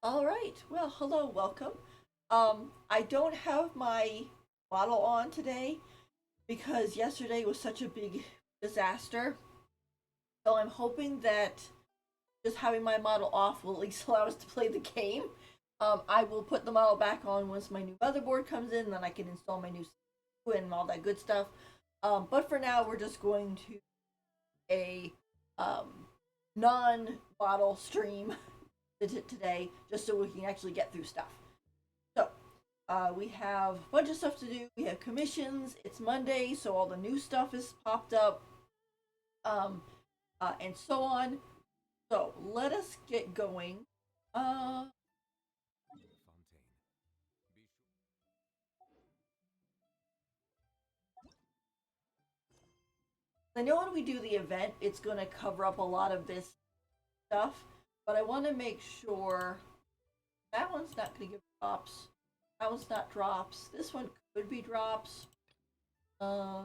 All right. Well, hello, welcome. I don't have my model on today because yesterday was such a big disaster. So I'm hoping that just having my model off will at least allow us to play the game. I will put the model back on once my new motherboard comes in, then I can install my new CPU and all that good stuff. But for now, we're just going to a um, non-model stream today, just so we can actually get through stuff. So, we have a bunch of stuff to do. We have commissions. It's Monday, so all the new stuff is popped up, um, and so on. So let us get going. Uh, I know when we do the event, it's going to cover up a lot of this stuff, but I want to make sure that one's not going to give drops. That one's not drops. This one could be drops. Uh,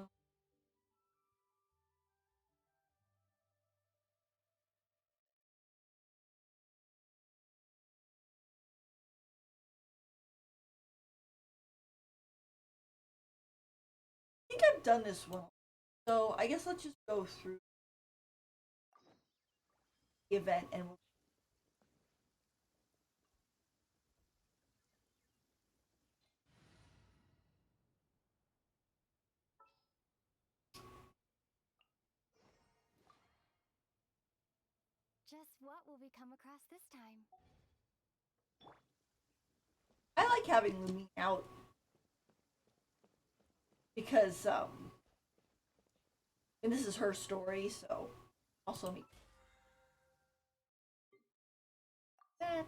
I think I've done this one, so I guess let's just go through the event and we'll. Just what will we come across this time? I like having Lumi out because and this is her story, so also me that.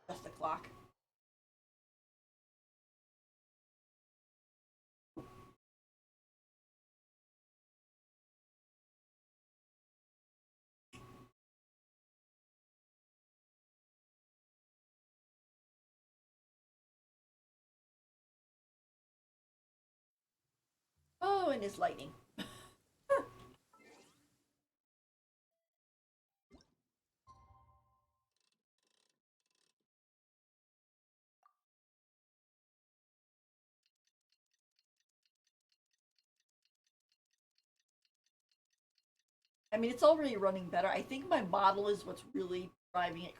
Just the clock. Oh, and it's lightning. I mean, it's already running better. I think my model is what's really driving it.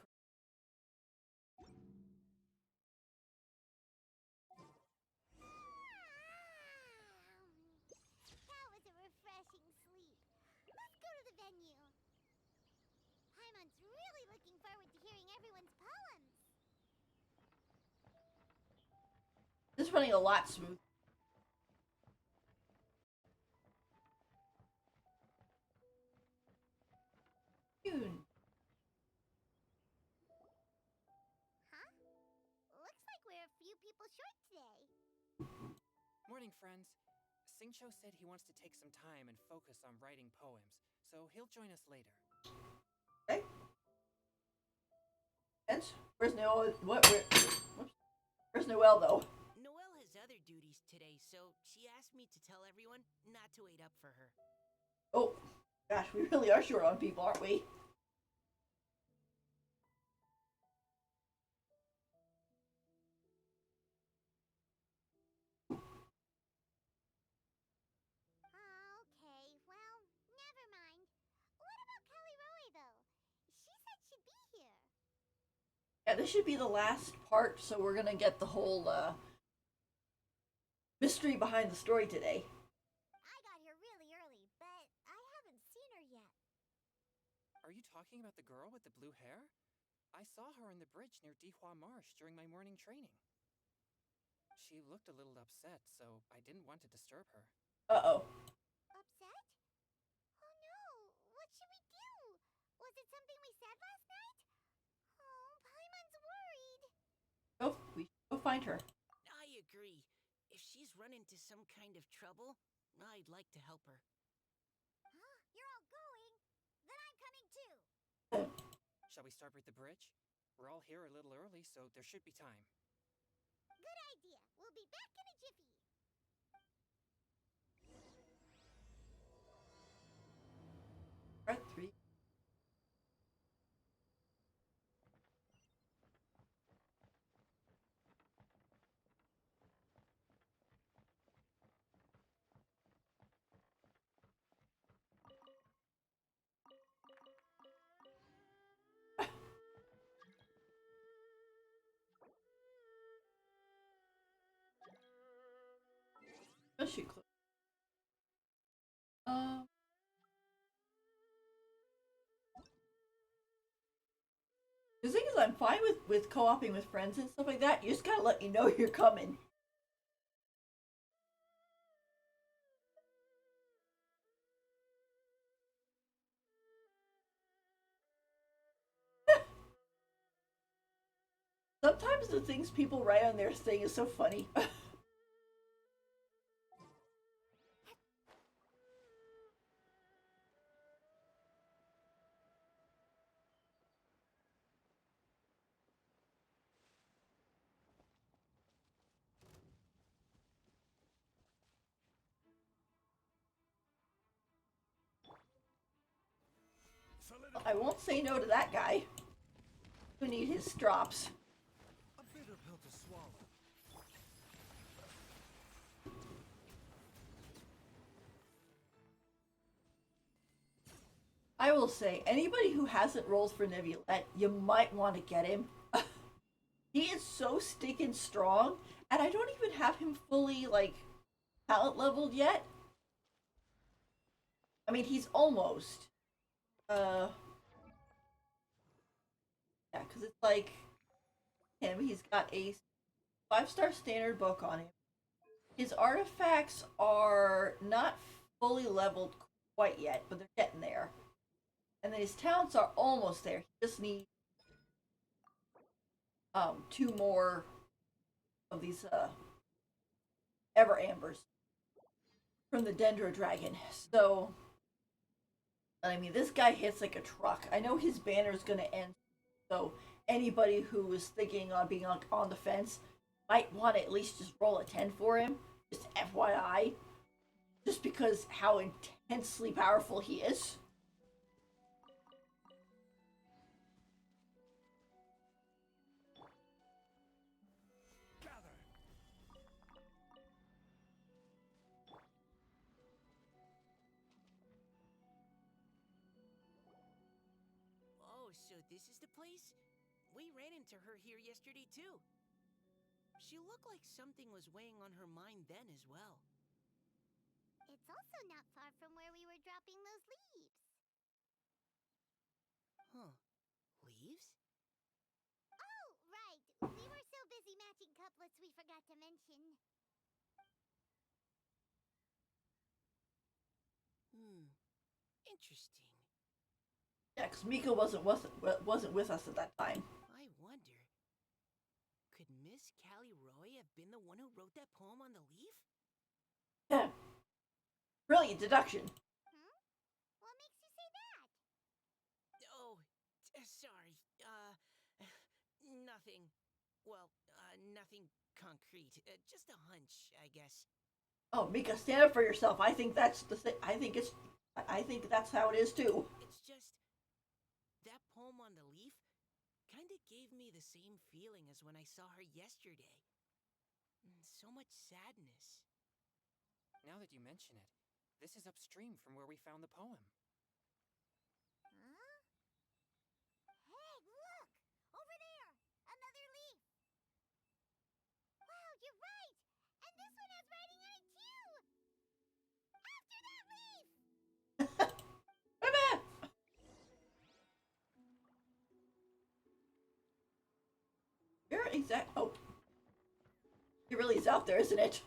That was a refreshing sleep. Let's go to the venue. Paimon's really looking forward to hearing everyone's poems. It's running a lot smooth. Tune. Huh? Looks like we're a few people short today. Morning, friends. Singcho said he wants to take some time and focus on writing poems, so he'll join us later. Okay. And where's Noel? Where's Noel though? Noelle has other duties today, so she asked me to tell everyone not to wait up for her. Oh, gosh, we really are short on people, aren't we? Okay, well, never mind. What about Kelly Roe, though? She said she'd be here. Yeah, this should be the last part, so we're gonna get the whole mystery behind the story today. I got here really early, but I haven't seen her yet. Are you talking about the girl with the blue hair? I saw her on the bridge near Dihua Marsh during my morning training. She looked a little upset, so I didn't want to disturb her. Oh. Upset? Oh no, what should we do? Was it something we said last night? Oh, Paimon's worried. We should go find her. I agree. If she's run into some kind of trouble, I'd like to help her. Huh? You're all going? Then I'm coming too. Shall we start with the bridge? We're all here a little early, so there should be time. Good idea. We'll be back in a jiffy. Part 3. Oh, shoot. Um, the thing is, I'm fine with co-oping with friends and stuff like that. You just gotta let me know you're coming. Sometimes the things people write on their thing is so funny. I won't say no to that guy. Who need his strops? A bitter pill to swallow. I will say, anybody who hasn't rolled for Neuvillette, you might want to get him. He is so stinking strong, and I don't even have him fully, like, talent leveled yet. I mean, he's almost. Yeah, because it's like him, he's got a 5-star standard book on him. His artifacts are not fully leveled quite yet, but they're getting there. And then his talents are almost there. He just needs 2 more of these ever ambers from the Dendro Dragon. So I mean, this guy hits like a truck. I know his banner is gonna end, so anybody who is thinking on being on the fence might want to at least just roll a 10 for him. Just FYI, just because how intensely powerful he is. Gather. Oh, so this is the place? We ran into her here yesterday, too. She looked like something was weighing on her mind then as well. It's also not far from where we were dropping those leaves. Huh. Leaves? Oh, right. We were so busy matching couplets we forgot to mention. Interesting. Yeah, because Mika wasn't with us at that time. I wonder, could Miss Callie Roy have been the one who wrote that poem on the leaf? Yeah, brilliant deduction. Hmm? What makes you say that? Oh, sorry. Nothing. Well, nothing concrete. Just a hunch, I guess. Oh, Mika, stand up for yourself. I think that's the thing. I think that's how it is too. It's just that poem on the leaf kind of gave me the same feeling as when I saw her yesterday. So much sadness. Now that you mention it, this is upstream from where we found the poem. Huh? Hey, look! Over there! Another leaf! Wow, you're right! And this one has writing on it too! After that leaf! You're exact. Oh, it really is out there, isn't it?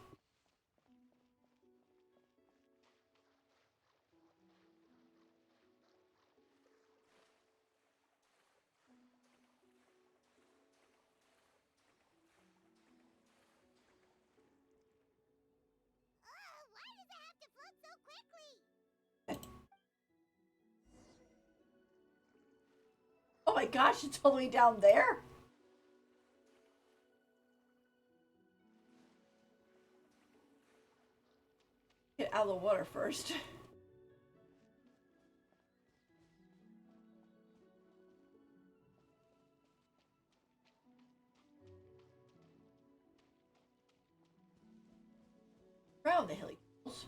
Oh, why does it have to float so quickly? Oh my gosh, it's all the way down there. Get out of the water first. Around the hilly hills.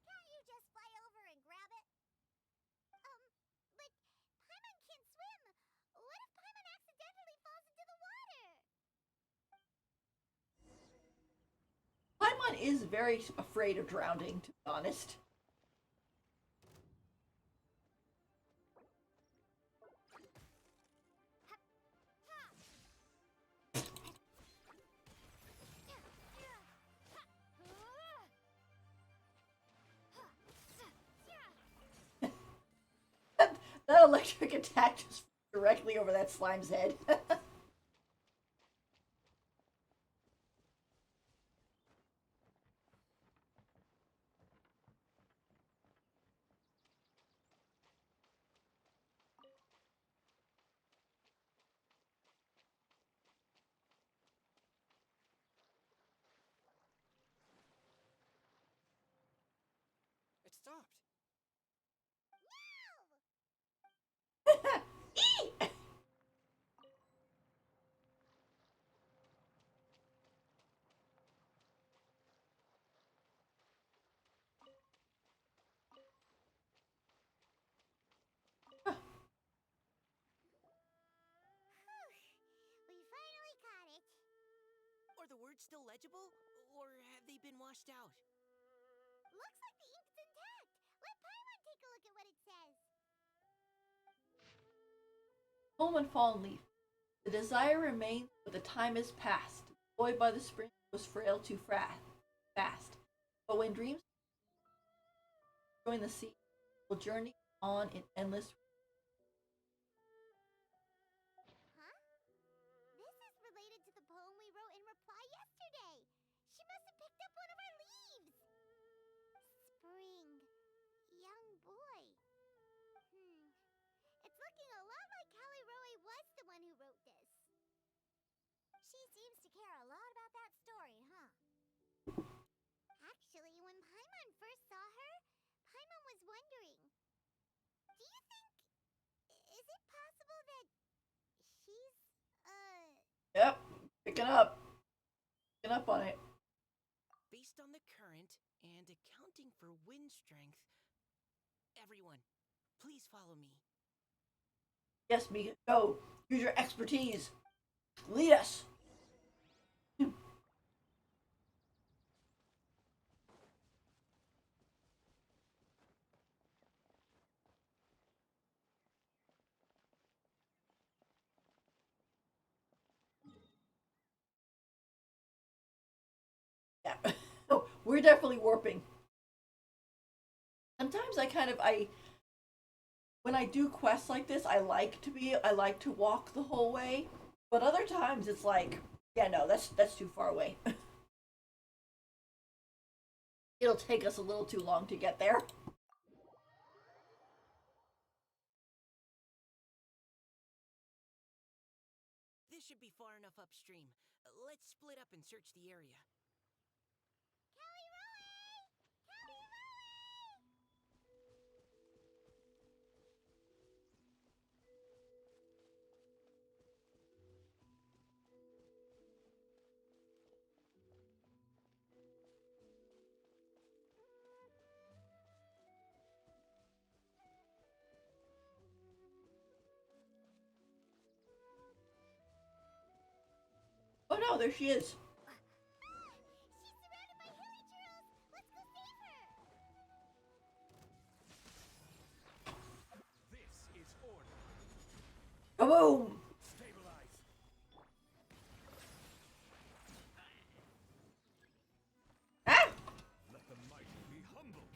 Can't you just fly over and grab it? But Paimon can't swim. What if Paimon accidentally falls into the water? Paimon is very afraid of drowning, to be honest. That electric attack just directly over that slime's head. It stopped. We finally got it. Are the words still legible, or have they been washed out? Looks like the ink's intact. Let Paimon take a look at what it says. Home and fallen leaf. The desire remains, but the time is past. The boy by the spring was frail too fast. But when dreams join the sea, will journey on in endless. Huh? This is related to the poem we wrote in reply yesterday. She must have picked up one of our leaves. Spring. Young boy. It's looking a lot like Callie Roe was the one who wrote this. She seems to care a lot about that story, huh? Actually, when Paimon first saw her, Paimon was wondering, do you think, is it possible that she's, Yep, picking up on it. Based on the current and accounting for wind strength, everyone, please follow me. Yes, Mika, go. Use your expertise. Lead us. Yeah, we're definitely warping. Sometimes I when I do quests like this, I like to walk the whole way, but other times it's like, yeah, no, that's too far away. It'll take us a little too long to get there. This should be far enough upstream. Let's split up and search the area. Callie Roe! Callie Roe! Oh no, there she is. She's surrounded by hilly churros! Let's go save her! This is order. Kaboom! Stabilize. Ah! Let the mighty be humble.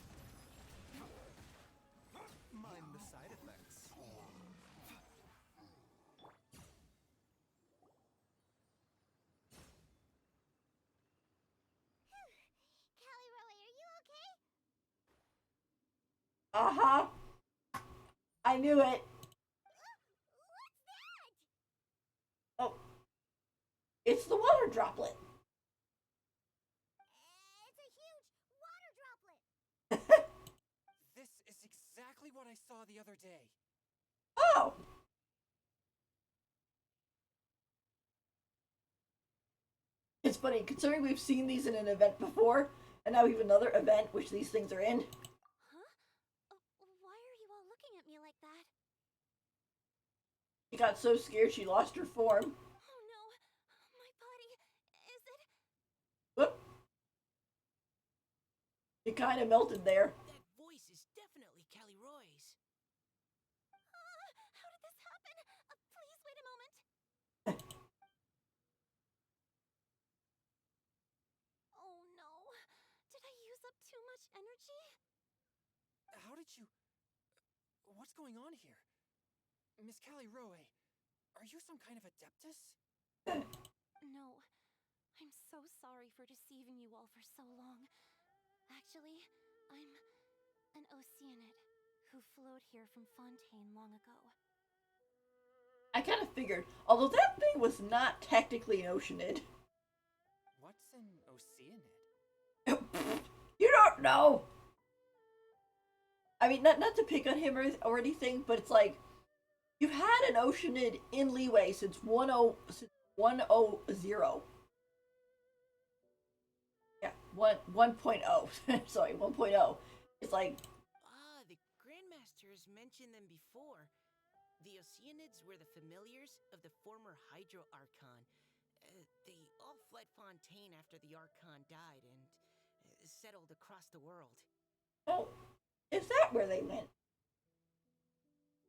Mind the side effects. Callie Roe, are you okay? Uh-huh. I knew it. What's that? Oh, it's the water droplet. It's a huge water droplet. This is exactly what I saw the other day. Oh. It's funny, considering we've seen these in an event before, and now we have another event which these things are in. Huh? Why are you all looking at me like that? She got so scared she lost her form. Oh no, my body. Is it? Whoop. It kind of melted there. That voice is definitely Callie Roy's. How did this happen? Please wait a moment. Oh no. Did I use up too much energy? How did you... What's going on here? Miss Callie Roe, are you some kind of adeptus? No. I'm so sorry for deceiving you all for so long. Actually, I'm an Oceanid who flowed here from Fontaine long ago. I kind of figured, although that thing was not technically an Oceanid. What's an Oceanid? You don't know. I mean, not to pick on him or anything, but it's like you've had an Oceanid in Leeway since 1.0. Yeah, 1.0. Sorry, 1.0. It's like The Grandmaster has mentioned them before. The Oceanids were the familiars of the former Hydro Archon. They all fled Fontaine after the Archon died and settled across the world. oh, is that where they went?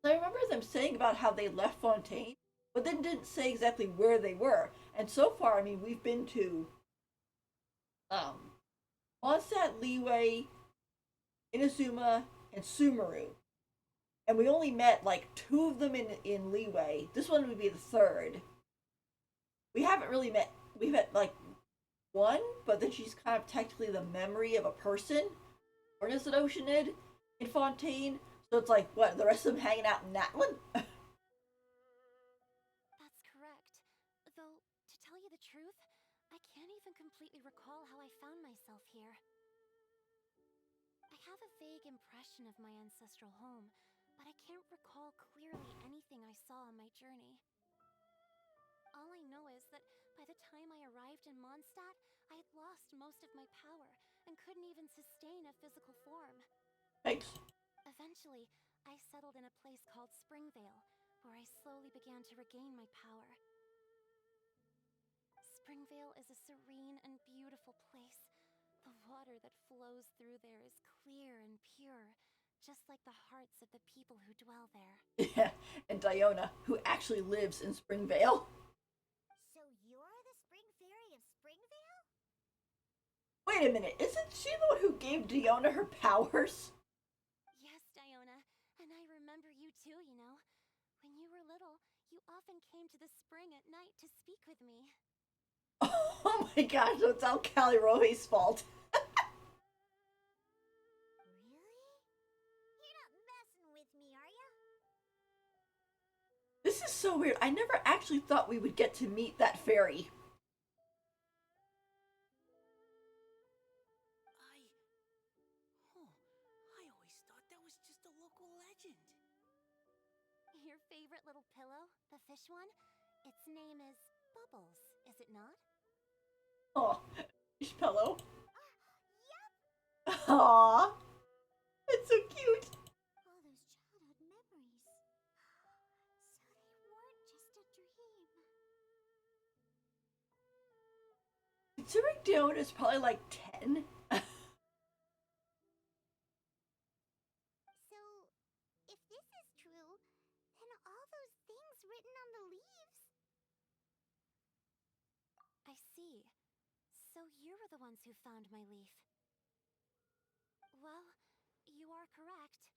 I remember them saying about how they left Fontaine, but then didn't say exactly where they were. And so far, I mean, we've been to Mondstadt, Leeway, Inazuma, and Sumeru. And we only met like two of them in Leeway. This one would be the third. We haven't really met. We've met like one, but then she's kind of technically the memory of a person. Or is it Oceanid in Fontaine? So it's like, what, the rest of them hanging out in that one? That's correct. Though, to tell you the truth, I can't even completely recall how I found myself here. I have a vague impression of my ancestral home, but I can't recall clearly anything I saw on my journey. All I know is that by the time I arrived in Mondstadt, I had lost most of my power and couldn't even sustain a physical form. Thanks. Eventually, I settled in a place called Springvale, where I slowly began to regain my power. Springvale is a serene and beautiful place. The water that flows through there is clear and pure, just like the hearts of the people who dwell there. Yeah, and Diona, who actually lives in Springvale. So you're the Spring Fairy of Springvale? Wait a minute, isn't she the one who gave Diona her powers? Yes, Diona, and I remember you too, you know. When you were little, you often came to the spring at night to speak with me. Oh my gosh, so it's all Callie Roe's fault. Really? You're not messing with me, are ya? This is so weird. I never actually thought we would get to meet that fairy. I always thought that was just a local legend. Your favorite little pillow, the fish one? Its name is Bubbles, is it not? Oh, fish pillow. Yep! Aww. It's so cute. All those childhood memories. So they weren't just a dream. Considering Diona is probably like 10. So, if this is true, then all those things written on the leaves. I see. So you were the ones who found my leaf. Well, you are correct.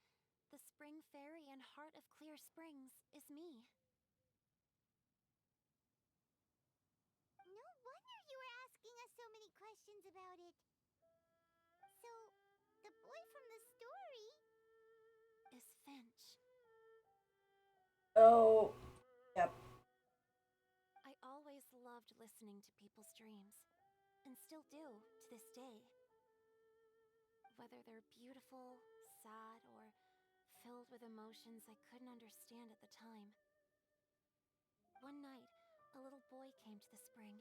The Spring Fairy and Heart of Clear Springs is me. No wonder you were asking us so many questions about it. So, the boy from the story is Finch. Oh, yep. I always loved listening to people's dreams, and still do to this day. Whether they're beautiful, sad, or filled with emotions I couldn't understand at the time. One night, a little boy came to the spring.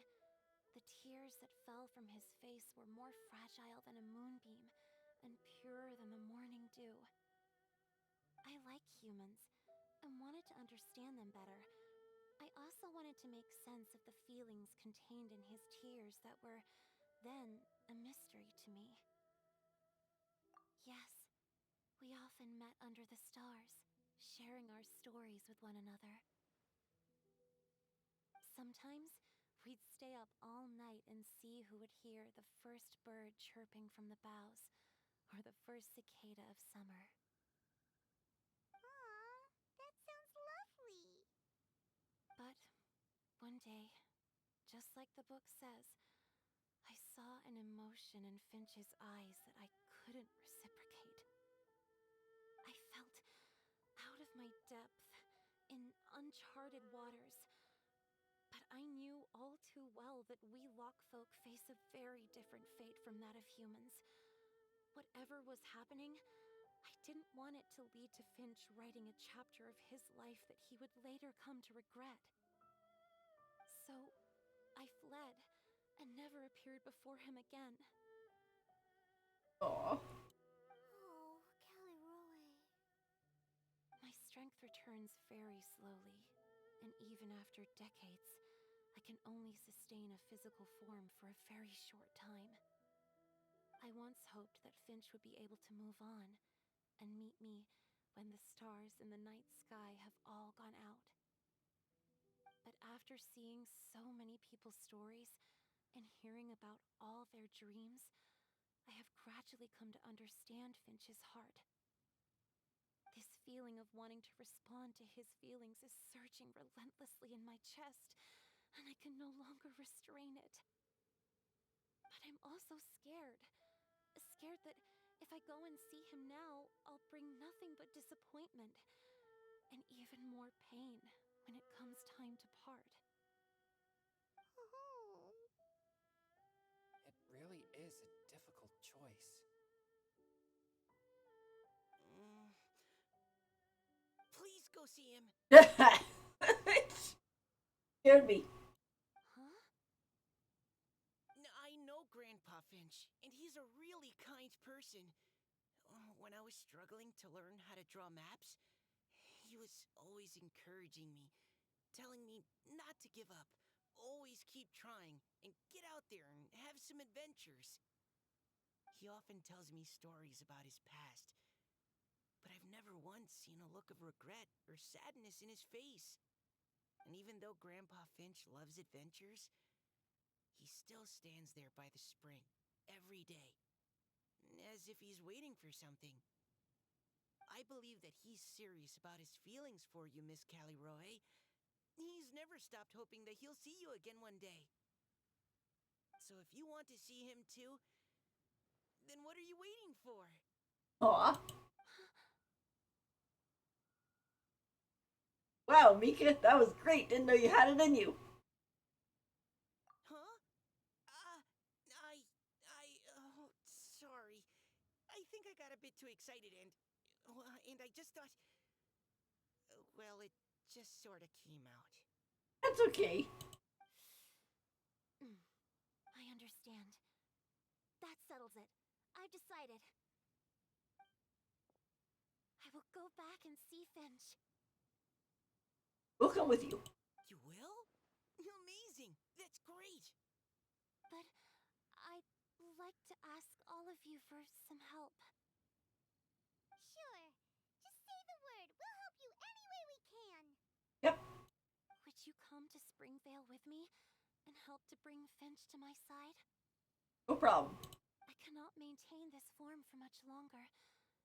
The tears that fell from his face were more fragile than a moonbeam and purer than the morning dew. I like humans and wanted to understand them better. I also wanted to make sense of the feelings contained in his tears that were then a mystery to me. Yes, we often met under the stars, sharing our stories with one another. Sometimes we'd stay up all night and see who would hear the first bird chirping from the boughs or the first cicada of summer. Aw, that sounds lovely. But one day, just like the book says, I saw an emotion in Finch's eyes that I couldn't reciprocate. I felt out of my depth, in uncharted waters. But I knew all too well that we Lockfolk face a very different fate from that of humans. Whatever was happening, I didn't want it to lead to Finch writing a chapter of his life that he would later come to regret. So, I fled and never appeared before him again. Aw. Oh, Caliroe. My strength returns very slowly, and even after decades, I can only sustain a physical form for a very short time. I once hoped that Finch would be able to move on and meet me when the stars in the night sky have all gone out. But after seeing so many people's stories and hearing about all their dreams, I have gradually come to understand Finch's heart. This feeling of wanting to respond to his feelings is surging relentlessly in my chest, and I can no longer restrain it. But I'm also scared. Scared that if I go and see him now, I'll bring nothing but disappointment and even more pain when it comes time to part. Oh. It really is a difficult choice. Mm, please go see him. Scared me. Huh? I know Grandpa Finch, and he's a really kind person. When I was struggling to learn how to draw maps, he was always encouraging me, telling me not to give up, always keep trying, and get out there and have some adventures. He often tells me stories about his past, but I've never once seen a look of regret or sadness in his face. And even though Grandpa Finch loves adventures, he still stands there by the spring every day, as if he's waiting for something. I believe that he's serious about his feelings for you, Miss Caliroe. He's never stopped hoping that he'll see you again one day. So if you want to see him too, then what are you waiting for? Aw. Wow, Mika, that was great. Didn't know you had it in you. Huh? Sorry. I think I got a bit too excited and I just thought, well, it just sort of came out. That's okay. I understand. That settles it. I've decided. I will go back and see Finch. We'll come with you. You will? Amazing! That's great! But I'd like to ask all of you for some help. Sure. Just say the word. We'll help you any way we can. Yep. Would you come to Springvale with me and help to bring Finch to my side? No problem. I cannot maintain this form for much longer,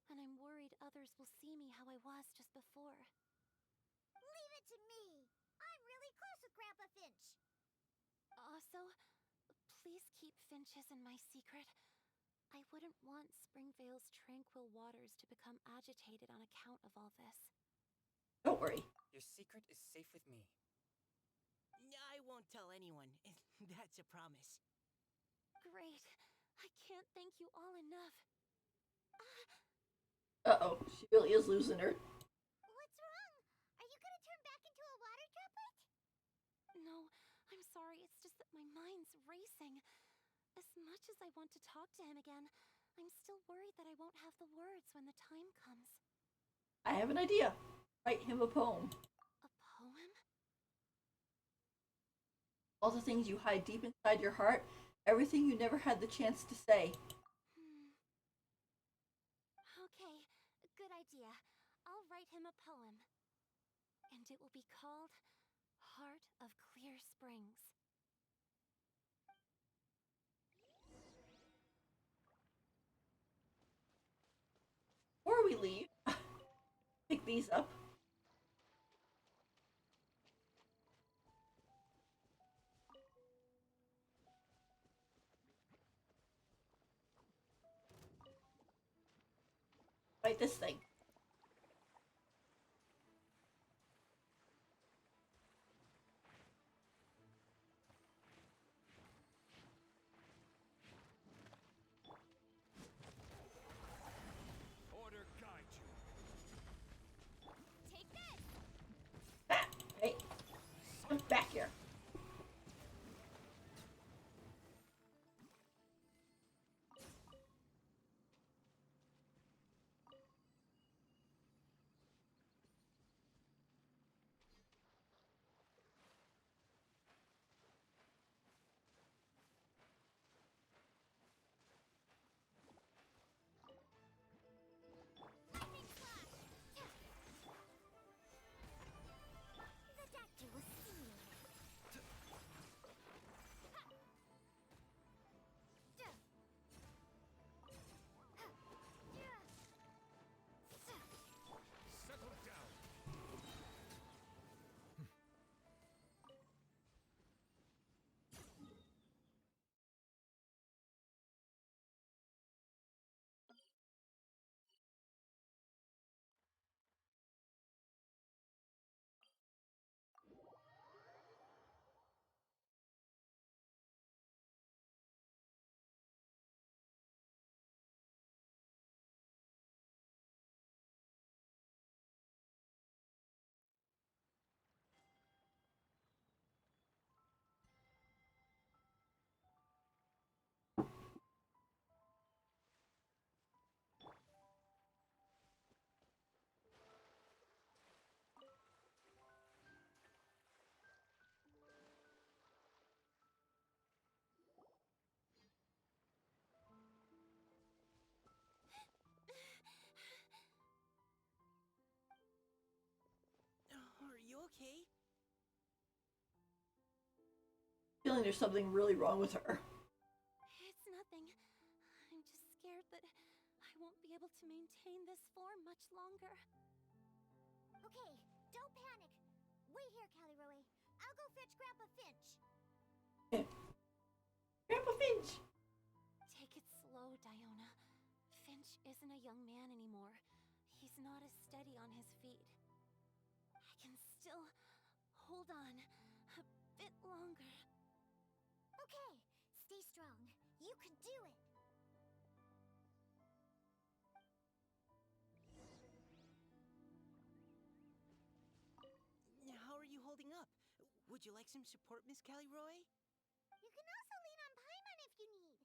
and I'm worried others will see me how I was just before. Leave it to me. I'm really close with Grandpa Finch. Also, please keep Finch's in my secret. I wouldn't want Springvale's tranquil waters to become agitated on account of all this. Don't worry. Your secret is safe with me. I won't tell anyone. That's a promise. Great. I can't thank you all enough. Uh-oh, she really is losing her. What's wrong? Are you gonna turn back into a water droplet? No, I'm sorry. It's just that my mind's racing. As much as I want to talk to him again, I'm still worried that I won't have the words when the time comes. I have an idea. Write him a poem. A poem? All the things you hide deep inside your heart, everything you never had the chance to say. Okay, good idea. I'll write him a poem. And it will be called Heart of Clear Springs. Before we leave, pick these up. Write this thing. Order guide you. Take this! Back. Hey, come back here. Lightning slash! The doctor will see you. Settle down. Are you okay? Feeling there's something really wrong with her. It's nothing. I'm just scared that I won't be able to maintain this form much longer. Okay, don't panic. Wait here, Caliroe. I'll go fetch Grandpa Finch. Grandpa Finch. Take it slow, Diona. Finch isn't a young man anymore. He's not as steady on his feet. I can still hold on a bit longer. Okay, stay strong. You can do it. How are you holding up? Would you like some support, Miss Caliroy? You can also lean on Paimon if you need.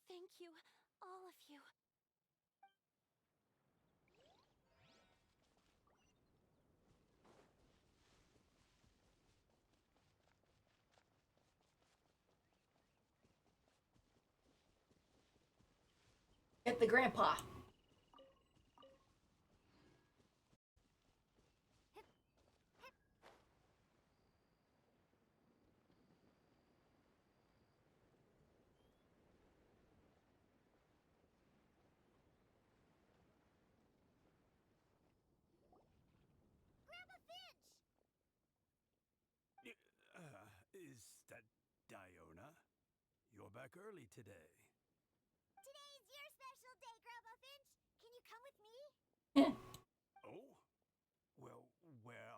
Thank you, all of you. Get the grandpa. Grandpa Finch! Is that Diona? You're back early today. Today's your special day, Grandpa Finch. Can you come with me? Oh? Well, where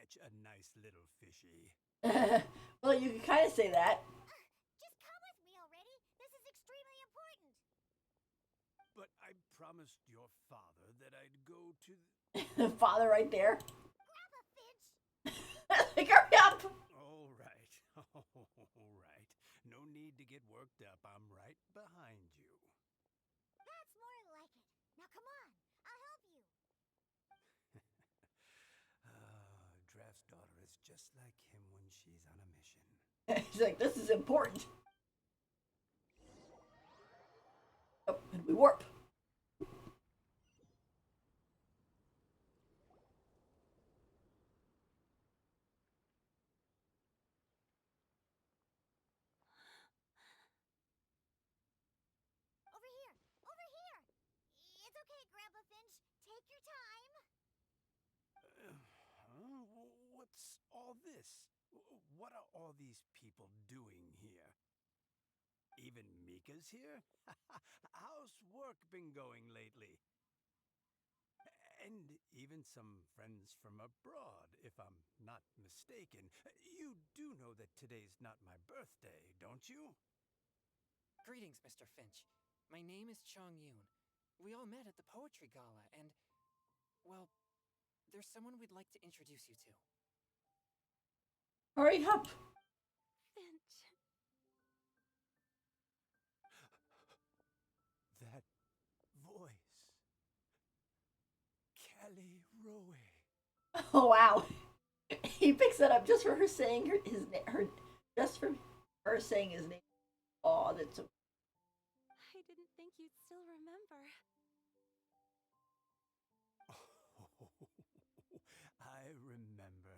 catch a nice little fishy. Well, you can kind of say that. Just come with me already. This is extremely important. But I promised your father that I'd go to. Father right there. Grab a Finch. Like, hurry up! All right. All right. No need to get worked up. I'm right behind you. That's more like it. Now come on. I'll help you. Draft's daughter is just like him when she's on a mission. He's like, this is important. Oh, and we warp. Over here. Over here. It's okay, Grandpa Finch. Take your time. What's all this? What are all these people doing here? Even Mika's here? How's work been going lately? And even some friends from abroad, if I'm not mistaken. You do know that today's not my birthday, don't you? Greetings, Mr. Finch. My name is Chong Yoon. We all met at the poetry gala, and, well, there's someone we'd like to introduce you to. Hurry up. Finch. That voice. Kelly Rowe. Oh, wow. He picks it up just for her saying just for her saying his name. Oh, that's so. I didn't think you'd still remember. I remember.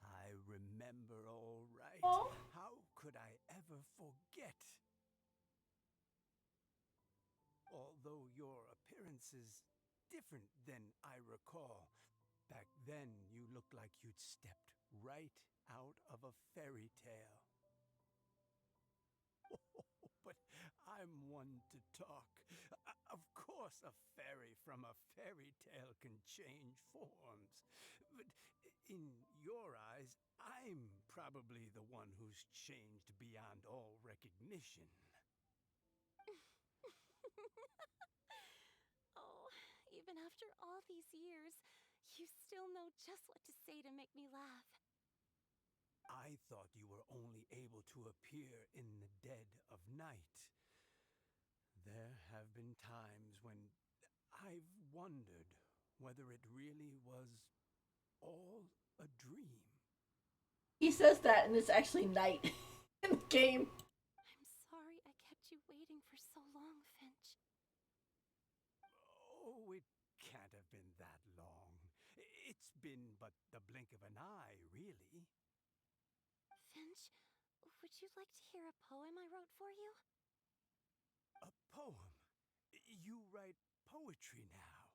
I remember all right. Oh. How could I ever forget? Although your appearance is different than I recall, back then you looked like you'd stepped right out of a fairy tale. But I'm one to talk. Of course, a fairy from a fairy tale can change forms. But in your eyes, I'm probably the one who's changed beyond all recognition. Oh, even after all these years, you still know just what to say to make me laugh. I thought you were only able to appear in the dead of night. There have been times when I've wondered whether it really was all a dream. He says that, and it's actually night in the game. I'm sorry I kept you waiting for so long, Finch. Oh, it can't have been that long. It's been but the blink of an eye, really. Finch, would you like to hear a poem I wrote for you? A poem? You write poetry now?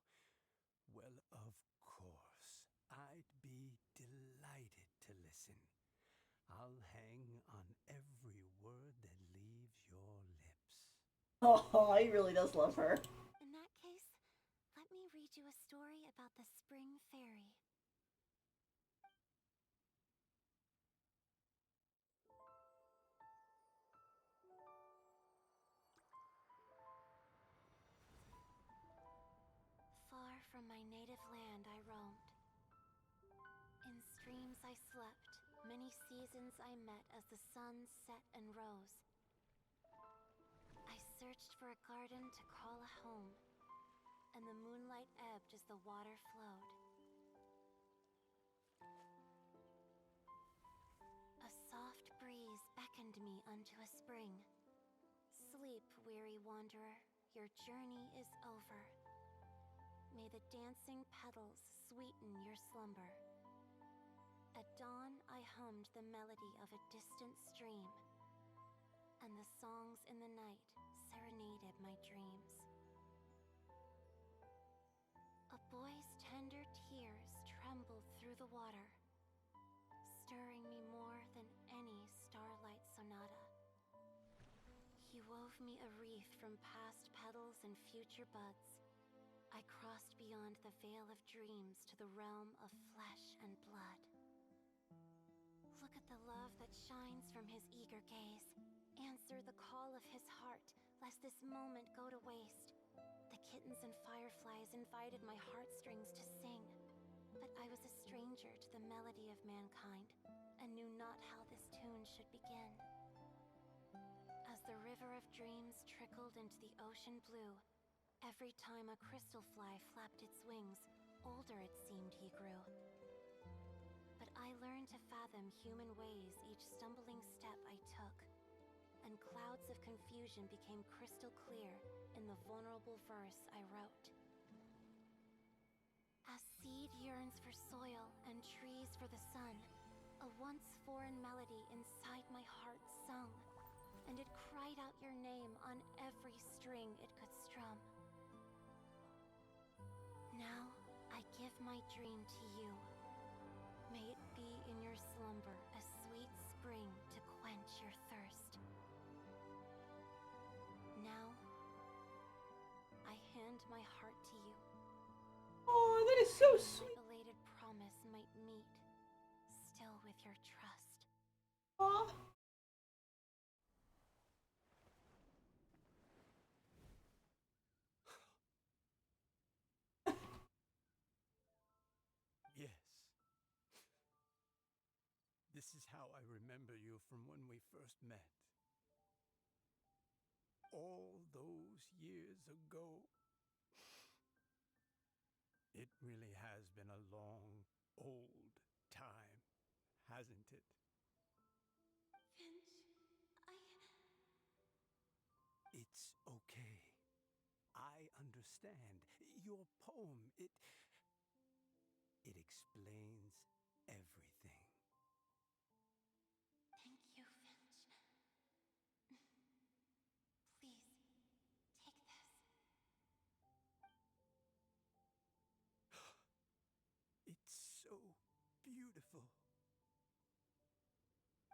Well, of course. I'd be delighted to listen. I'll hang on every word that leaves your lips. Oh, he really does love her. In that case, let me read you a story about the Spring Fairy. Far from my native land I roamed. In streams I slept, many seasons I met as the sun set and rose. I searched for a garden to call a home, and the moonlight ebbed as the water flowed. A soft breeze beckoned me unto a spring. Sleep, weary wanderer, your journey is over. May the dancing petals sweeten your slumber. At dawn, I hummed the melody of a distant stream, and the songs in the night serenaded my dreams. A boy's tender tears trembled through the water, stirring me more than any starlight sonata. He wove me a wreath from past petals and future buds. I crossed beyond the veil of dreams to the realm of flesh and blood. Look at the love that shines from his eager gaze. Answer the call of his heart, lest this moment go to waste. The kittens and fireflies invited my heartstrings to sing, but I was a stranger to the melody of mankind, and knew not how this tune should begin. As the river of dreams trickled into the ocean blue, every time a crystal fly flapped its wings, older it seemed he grew. But I learned to fathom human ways each stumbling step I took, and clouds of confusion became crystal clear in the vulnerable verse I wrote. As seed yearns for soil and trees for the sun, a once foreign melody inside my heart sung, and it cried out your name on every string it could strum. Now I give my dream to you. May it be in your slumber a sweet spring to quench your thirst. Now, I hand my heart to you. Oh, that is so sweet. My belated promise might meet, still with your trust. Aw. Yes. This is how I remember you from when we first met. All those years ago. It really has been a long, old time, hasn't it? Finch, It's okay. I understand. Your poem, it explains everything. Thank you, Finch. Please, take this. It's so beautiful.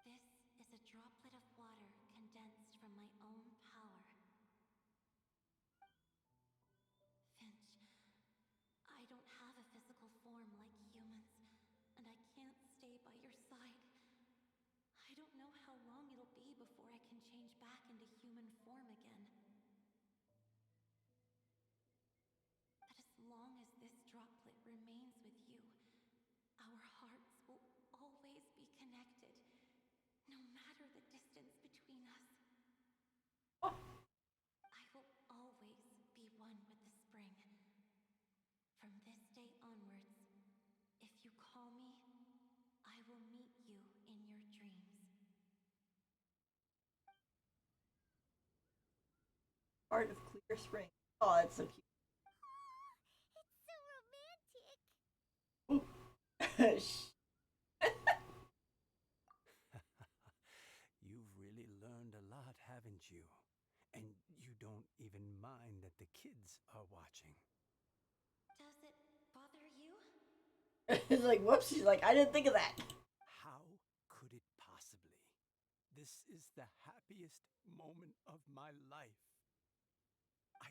This is a droplet of water condensed from my own power. Finch, I don't have a physical form like humans, and I can't stay by your side. I don't know how long it'll be before I can change back into human form again. But as long as this droplet remains with you, our hearts will always be connected, no matter the distance between us. I will always be one with the spring. From this day onwards, if you call me, I will meet you in your dreams. Heart of Clear Spring. Oh, that's so It's so romantic. cute. You've really learned a lot, haven't you? And you don't even mind that the kids are watching. Does it bother you? It's like, whoops, she's like, I didn't think of that. How could it possibly? This is the happiest moment of my life. I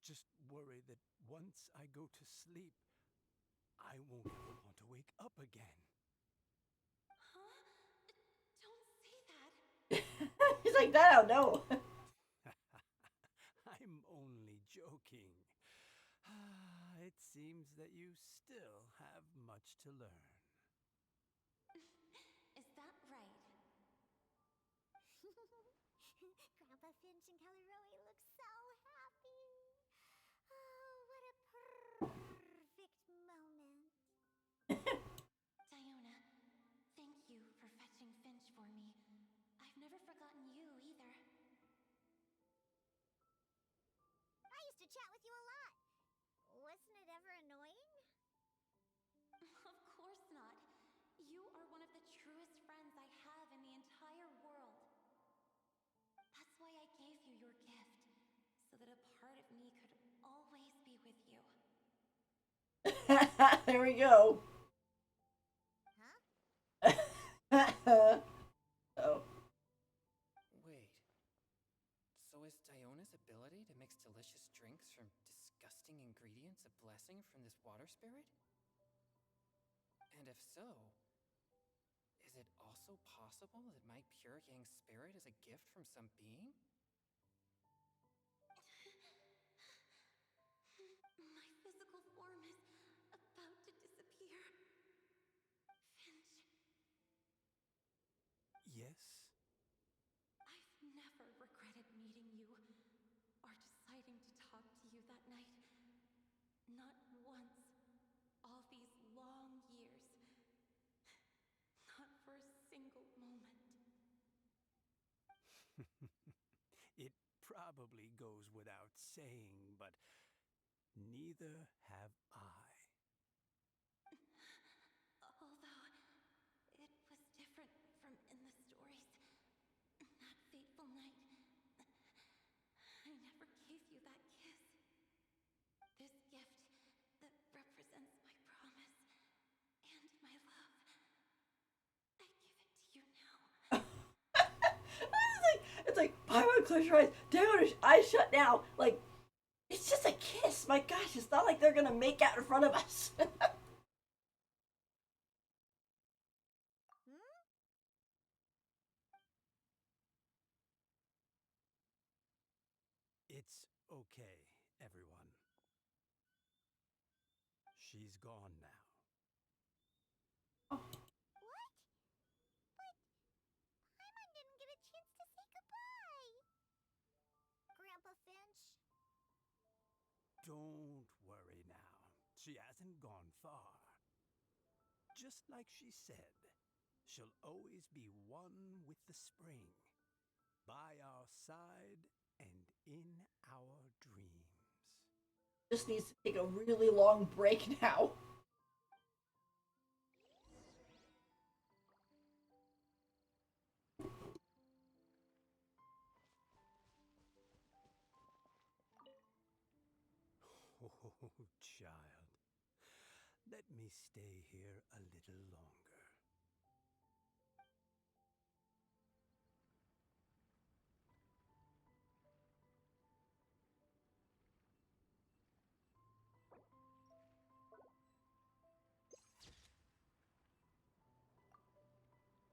just worry that once I go to sleep, I won't ever want to wake up again. Huh? Don't say that. He's like, that I don't know. I'm only joking. It seems that you still have much to learn. Is that right? Grandpa Finch and Kelly Rowie look so happy. Oh, what a perfect moment. Diona, thank you for fetching Finch for me. I've never forgotten you either. I used to chat with you a lot. Wasn't it ever annoying? Of course not. You are one of the truest friends I have in the entire world. That's why I gave you your gift, so that a part of me could always be with you. There we go. Huh? Oh. Wait. So is Diona's ability to mix delicious drinks from disgusting ingredients a blessing from this water spirit? And if so, is it also possible that my pure yang spirit is a gift from some being? My physical form is about to disappear. Finch, Yes? I've never regretted meeting you or deciding to talk to you that night. Not once. All these long years. Not for a single moment. It probably goes without saying, but neither have I. Although it was different from in the stories. That fateful night, I never gave you that kiss. This gift that represents my promise and my love. I give it to you now. It's like, Paimon, close your eyes. Diana's eyes shut now. Like, it's just a kiss. My gosh, it's not like they're gonna make out in front of us. It's okay, everyone. She's gone now. What? But Paimon didn't get a chance to say goodbye. Grandpa Finch? Don't worry now. She hasn't gone far. Just like she said, she'll always be one with the spring, by our side and in our dreams. Just needs to take a really long break now. Oh, child. Let me stay here a little longer.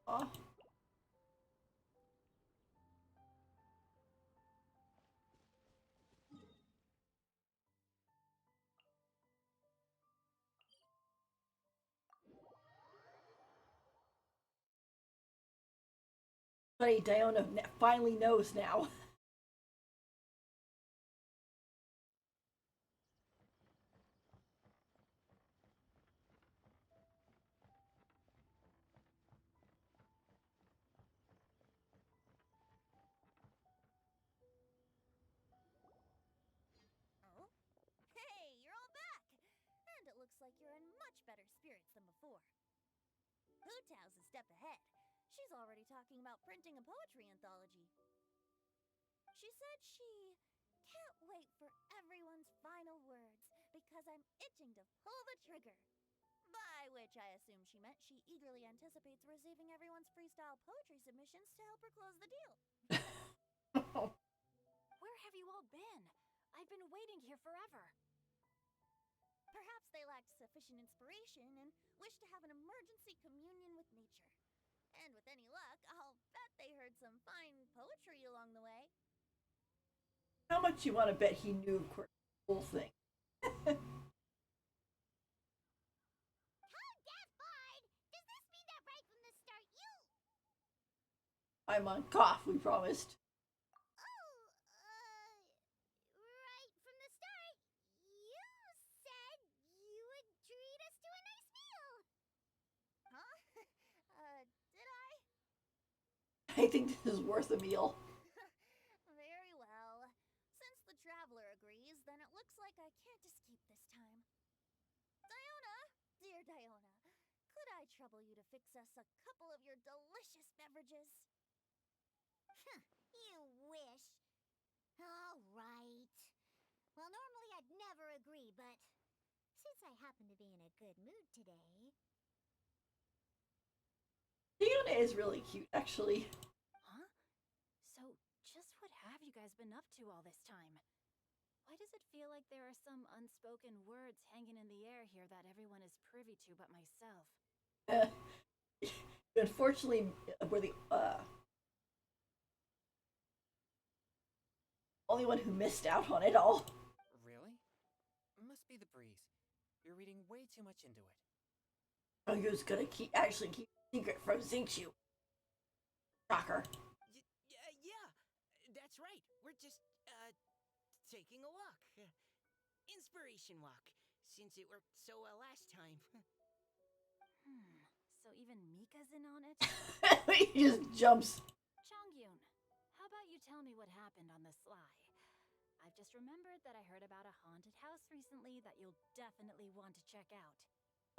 Aw. Funny, Diana finally knows now. Oh? Hey, you're all back! And it looks like you're in much better spirits than before. Hu Tao's a step ahead. She's already talking about printing a poetry anthology. She said she can't wait for everyone's final words because I'm itching to pull the trigger. By which I assume she meant she eagerly anticipates receiving everyone's freestyle poetry submissions to help her close the deal. Where have you all been? I've been waiting here forever. Perhaps they lacked sufficient inspiration and wished to have an emergency communion with nature. And with any luck, I'll bet they heard some fine poetry along the way. How much you want to bet he knew, of course, the whole thing? How defied! Does this mean that right from the start you... I'm on cough, we promised. Oh, right from the start, you said you would treat us to a nice meal. Huh? Did I? I think this is worth a meal. Very well. Since the traveler agrees, then it looks like I can't escape this time. Diona, dear Diona, could I trouble you to fix us a couple of your delicious beverages? You wish. All right. Well, normally I'd never agree, but since I happen to be in a good mood today... Diana is really cute, actually. Huh? So, just what have you guys been up to all this time? Why does it feel like there are some unspoken words hanging in the air here that everyone is privy to but myself? Unfortunately, we're the only one who missed out on it all. Really? Must be the breeze. You're reading way too much into it. Oh, you're just gonna actually keep the secret from Xingqiu. Shocker. Yeah, that's right. We're just, taking a walk. Inspiration walk, since it worked so well last time. So even Mika's in on it? He just jumps. Chongyun, how about you tell me what happened on the sly? I've just remembered that I heard about a haunted house recently that you'll definitely want to check out.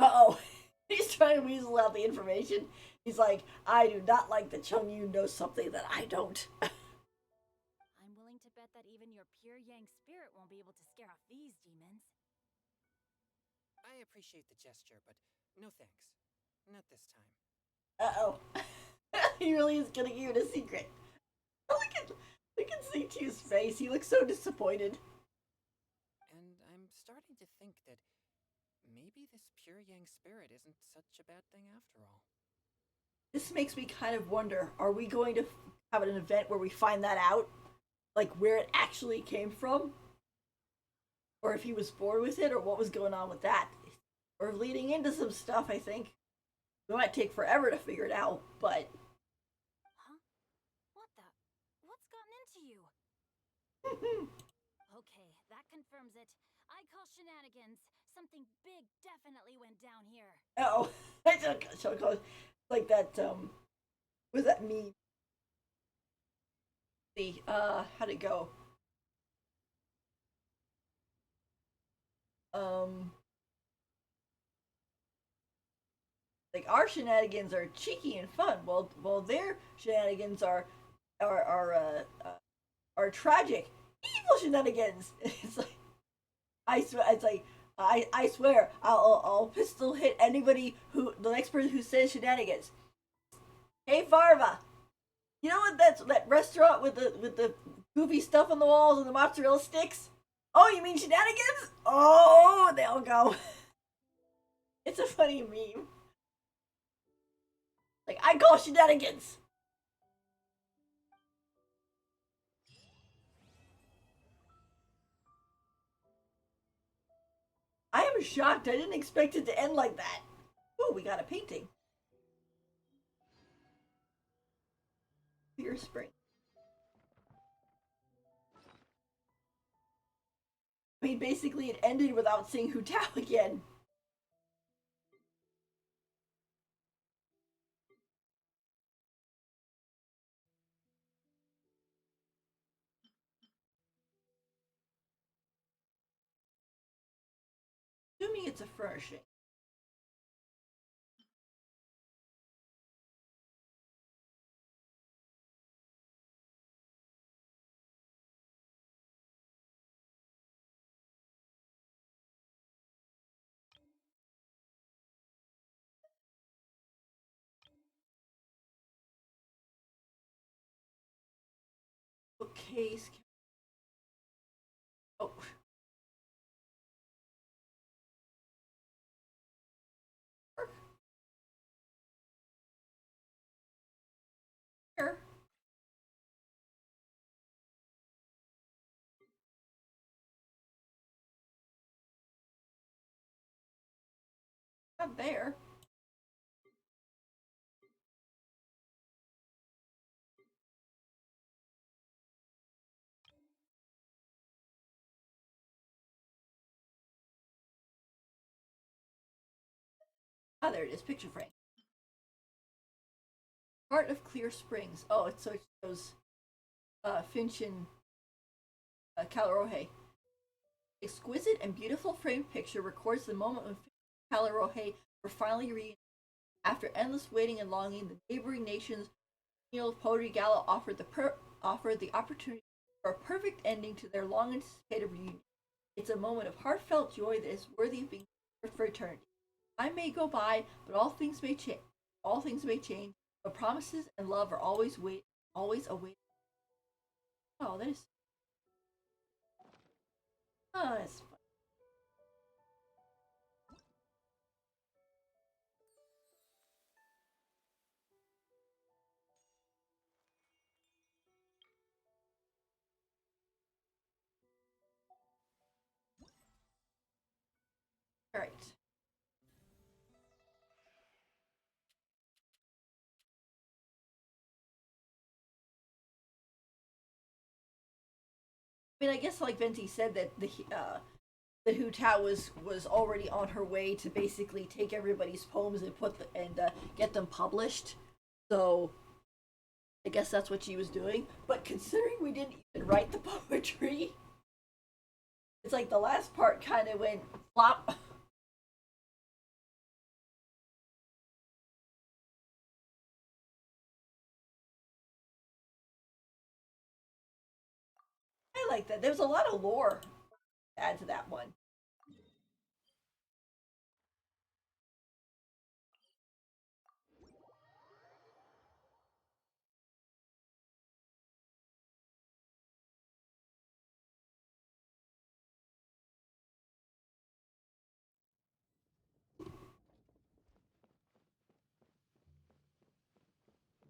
Uh-oh. He's trying to weasel out the information. He's like, I do not like that Chongyun knows something that I don't. I'm willing to bet that even your pure Yang spirit won't be able to scare off these demons. I appreciate the gesture, but no thanks. Not this time. Uh-oh. He really is gonna give it a secret. Look at Xingqiu's face. He looks so disappointed. And I'm starting to think that maybe this pure Yang spirit isn't such a bad thing after all. This makes me kind of wonder, are we going to have an event where we find that out? Like, where it actually came from? Or if he was born with it, or what was going on with that? We're leading into some stuff, I think. It might take forever to figure it out, but... Huh? What the? What's gotten into you? Okay, that confirms it. I call shenanigans. Something big definitely went down here. Oh, like that, what was that meme? How'd it go? Like our shenanigans are cheeky and fun, while their shenanigans are tragic, evil shenanigans. It's like I swear I'll pistol hit anybody the next person who says shenanigans. Hey Farva, you know what that restaurant with the goofy stuff on the walls and the mozzarella sticks? Oh, you mean shenanigans? Oh, they'll go. It's a funny meme. Like, I call shenanigans. I am shocked. I didn't expect it to end like that. Oh, we got a painting. Clear spring. I mean, basically, it ended without seeing Hu Tao again. Assuming it's a furnishing. Bookcase. Oh. Here. Not there. Ah, there it is. Picture frame. Heart of Clear Springs. Oh, so it shows Finch and Calarohe. Exquisite and beautiful framed picture records the moment when Finch and Calarohe were finally reunited. After endless waiting and longing, the neighboring nations' Poetry Gala offered the opportunity for a perfect ending to their long anticipated reunion. It's a moment of heartfelt joy that is worthy of being preserved for eternity. Time may go by, but all things may change. All things may change, but promises and love are always awaited. Oh, that is. Oh, it's fun. All right. I mean, I guess like Venti said that the Hu Tao was already on her way to basically take everybody's poems and get them published. So I guess that's what she was doing. But considering we didn't even write the poetry, it's like the last part kind of went flop. I like that. There's a lot of lore to add to that one.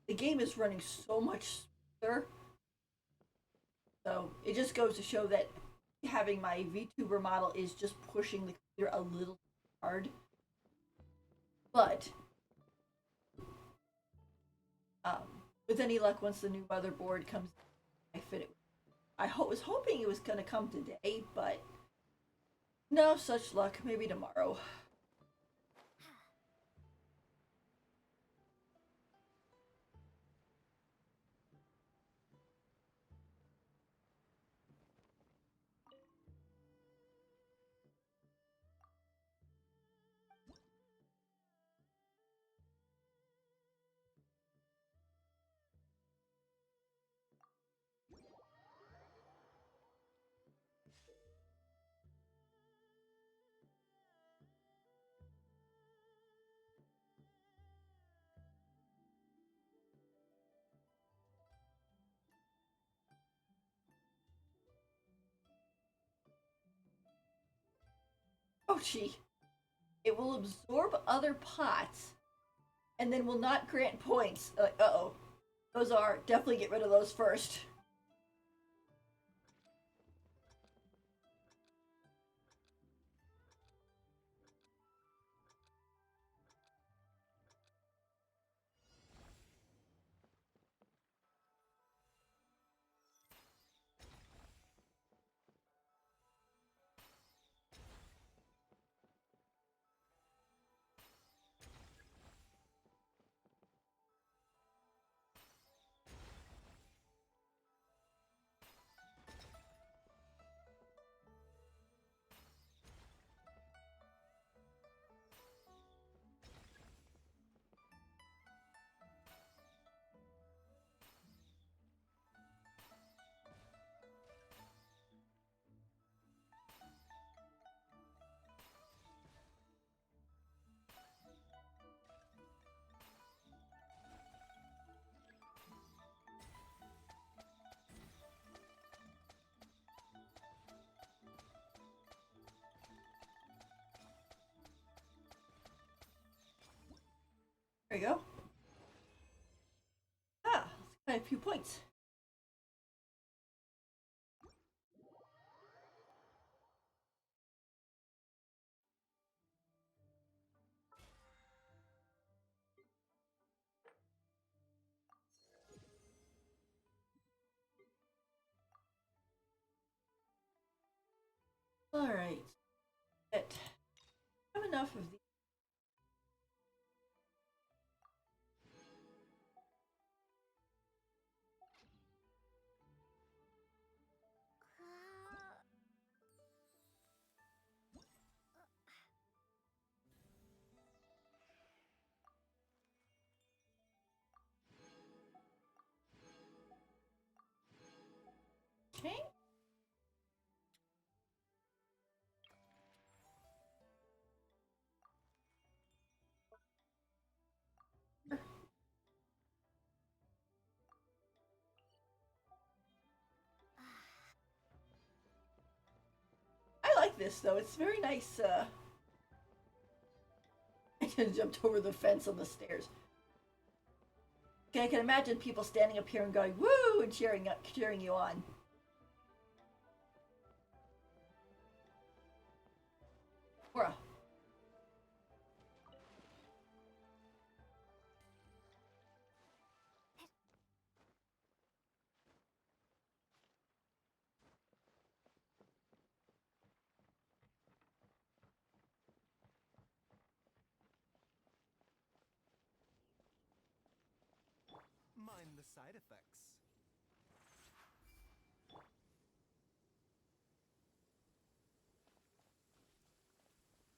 The game is running so much smoother. So it just goes to show that having my VTuber model is just pushing the computer a little hard. But with any luck, once the new motherboard comes, I fit it. Was hoping it was gonna come today, but no such luck. Maybe tomorrow. Oh gee, it will absorb other pots and then will not grant points. Uh-oh. Those are definitely get rid of those first. There you go. Ah, quite a few points. All right. It. I have enough of these. Okay. this though. It's very nice. I just jumped over the fence on the stairs. Okay, I can imagine people standing up here and going "woo" and cheering you on. Bruh. Mind the side effects.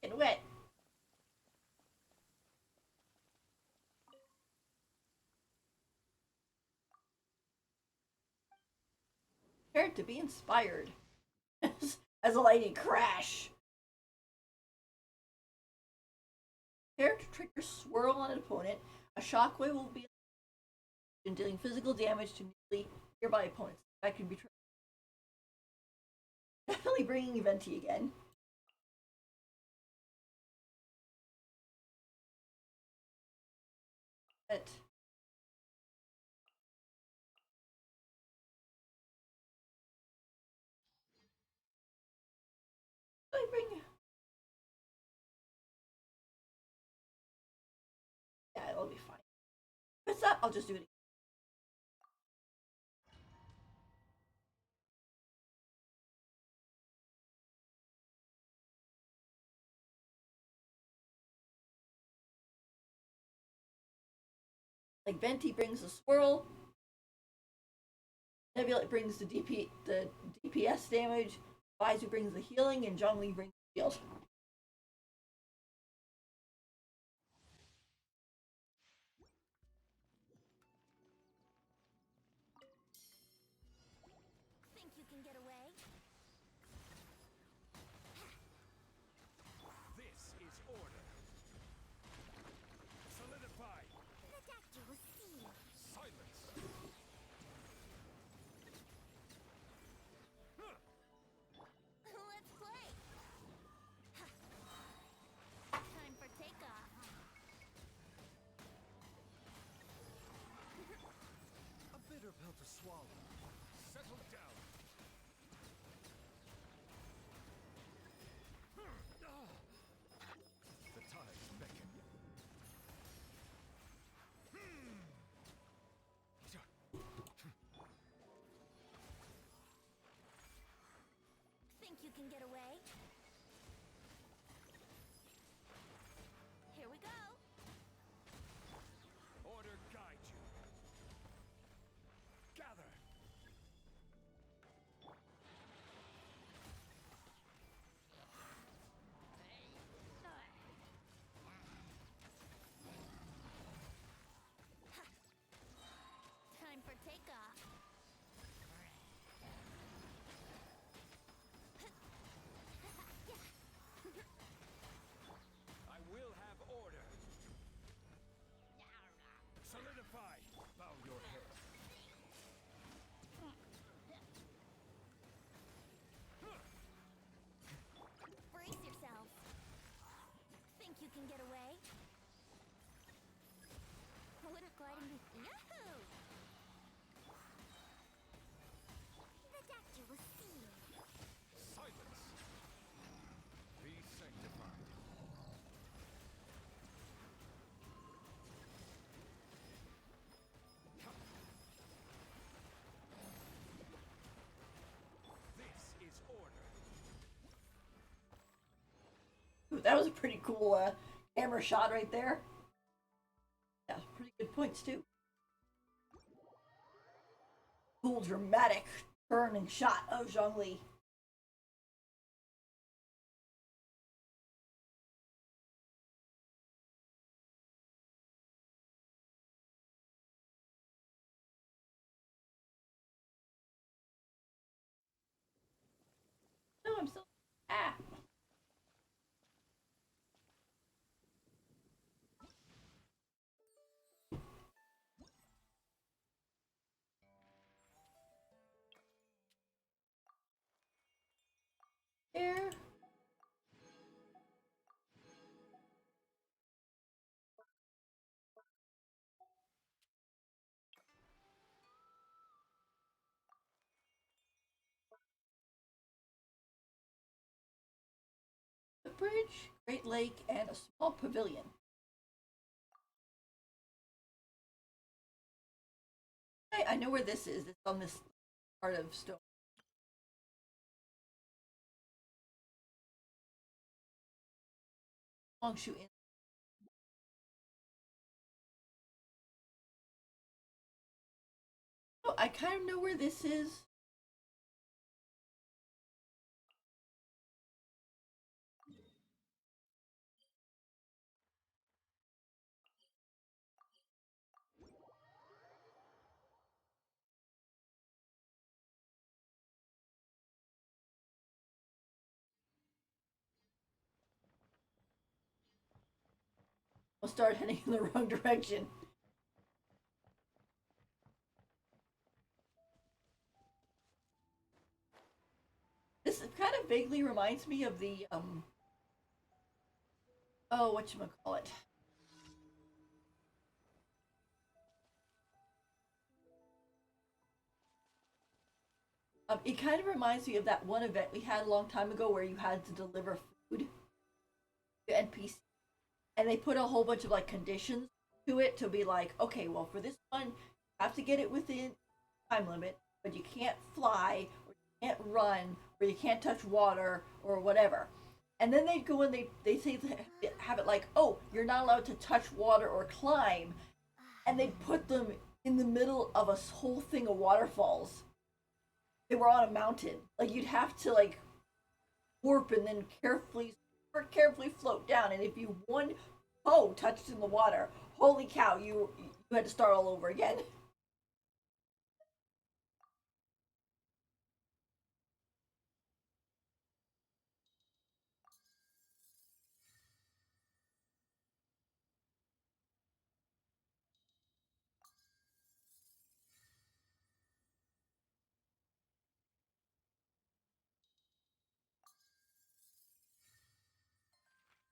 Getting wet. Prepare to be inspired. As a lightning crash. Prepare to trigger swirl on an opponent. A shockwave will be dealing physical damage to nearby opponents. That can be true. Definitely bringing Venti again. But I bring. Yeah, it'll be fine. If it's not, I'll just do it again. Like Venti brings the swirl, Nebula brings the DPS damage, Vizu brings the healing, and Zhongli brings the shield. Think you can get away? This is order. Solidify. The doctor will see you. Silence. Let's play. Time for takeoff. A bitter pill to swallow. Settle down. The tides beckon. Think you can get away? Here we go. Order guide you. Gather. Time for takeoff. I will have order. Solidify. Bow your head. Brace yourself. Think you can get away? Wouldn't gliding be... Yahoo! The doctor will see you. Silence. Be sanctified. This is order. Ooh, that was a pretty cool camera shot right there. Yeah, pretty good points too. Cool dramatic turning shot of Zhongli. No, I'm still. Ah. bridge, Great Lake, and a small pavilion. I know where this is. It's on this part of Stone. Longshu Inn. Oh, I kind of know where this is. I'll start heading in the wrong direction. This kind of vaguely reminds me of the oh, whatchamacallit. It kind of reminds me of that one event we had a long time ago where you had to deliver food to NPC, and they put a whole bunch of like conditions to it to be like, okay, well for this one, you have to get it within time limit, but you can't fly, or you can't run, or you can't touch water, or whatever. And then they'd go and they say have it like, oh, you're not allowed to touch water or climb, and they'd put them in the middle of a whole thing of waterfalls. They were on a mountain. Like you'd have to like warp and then carefully float down. And if you one toe touched in the water, holy cow, you had to start all over again.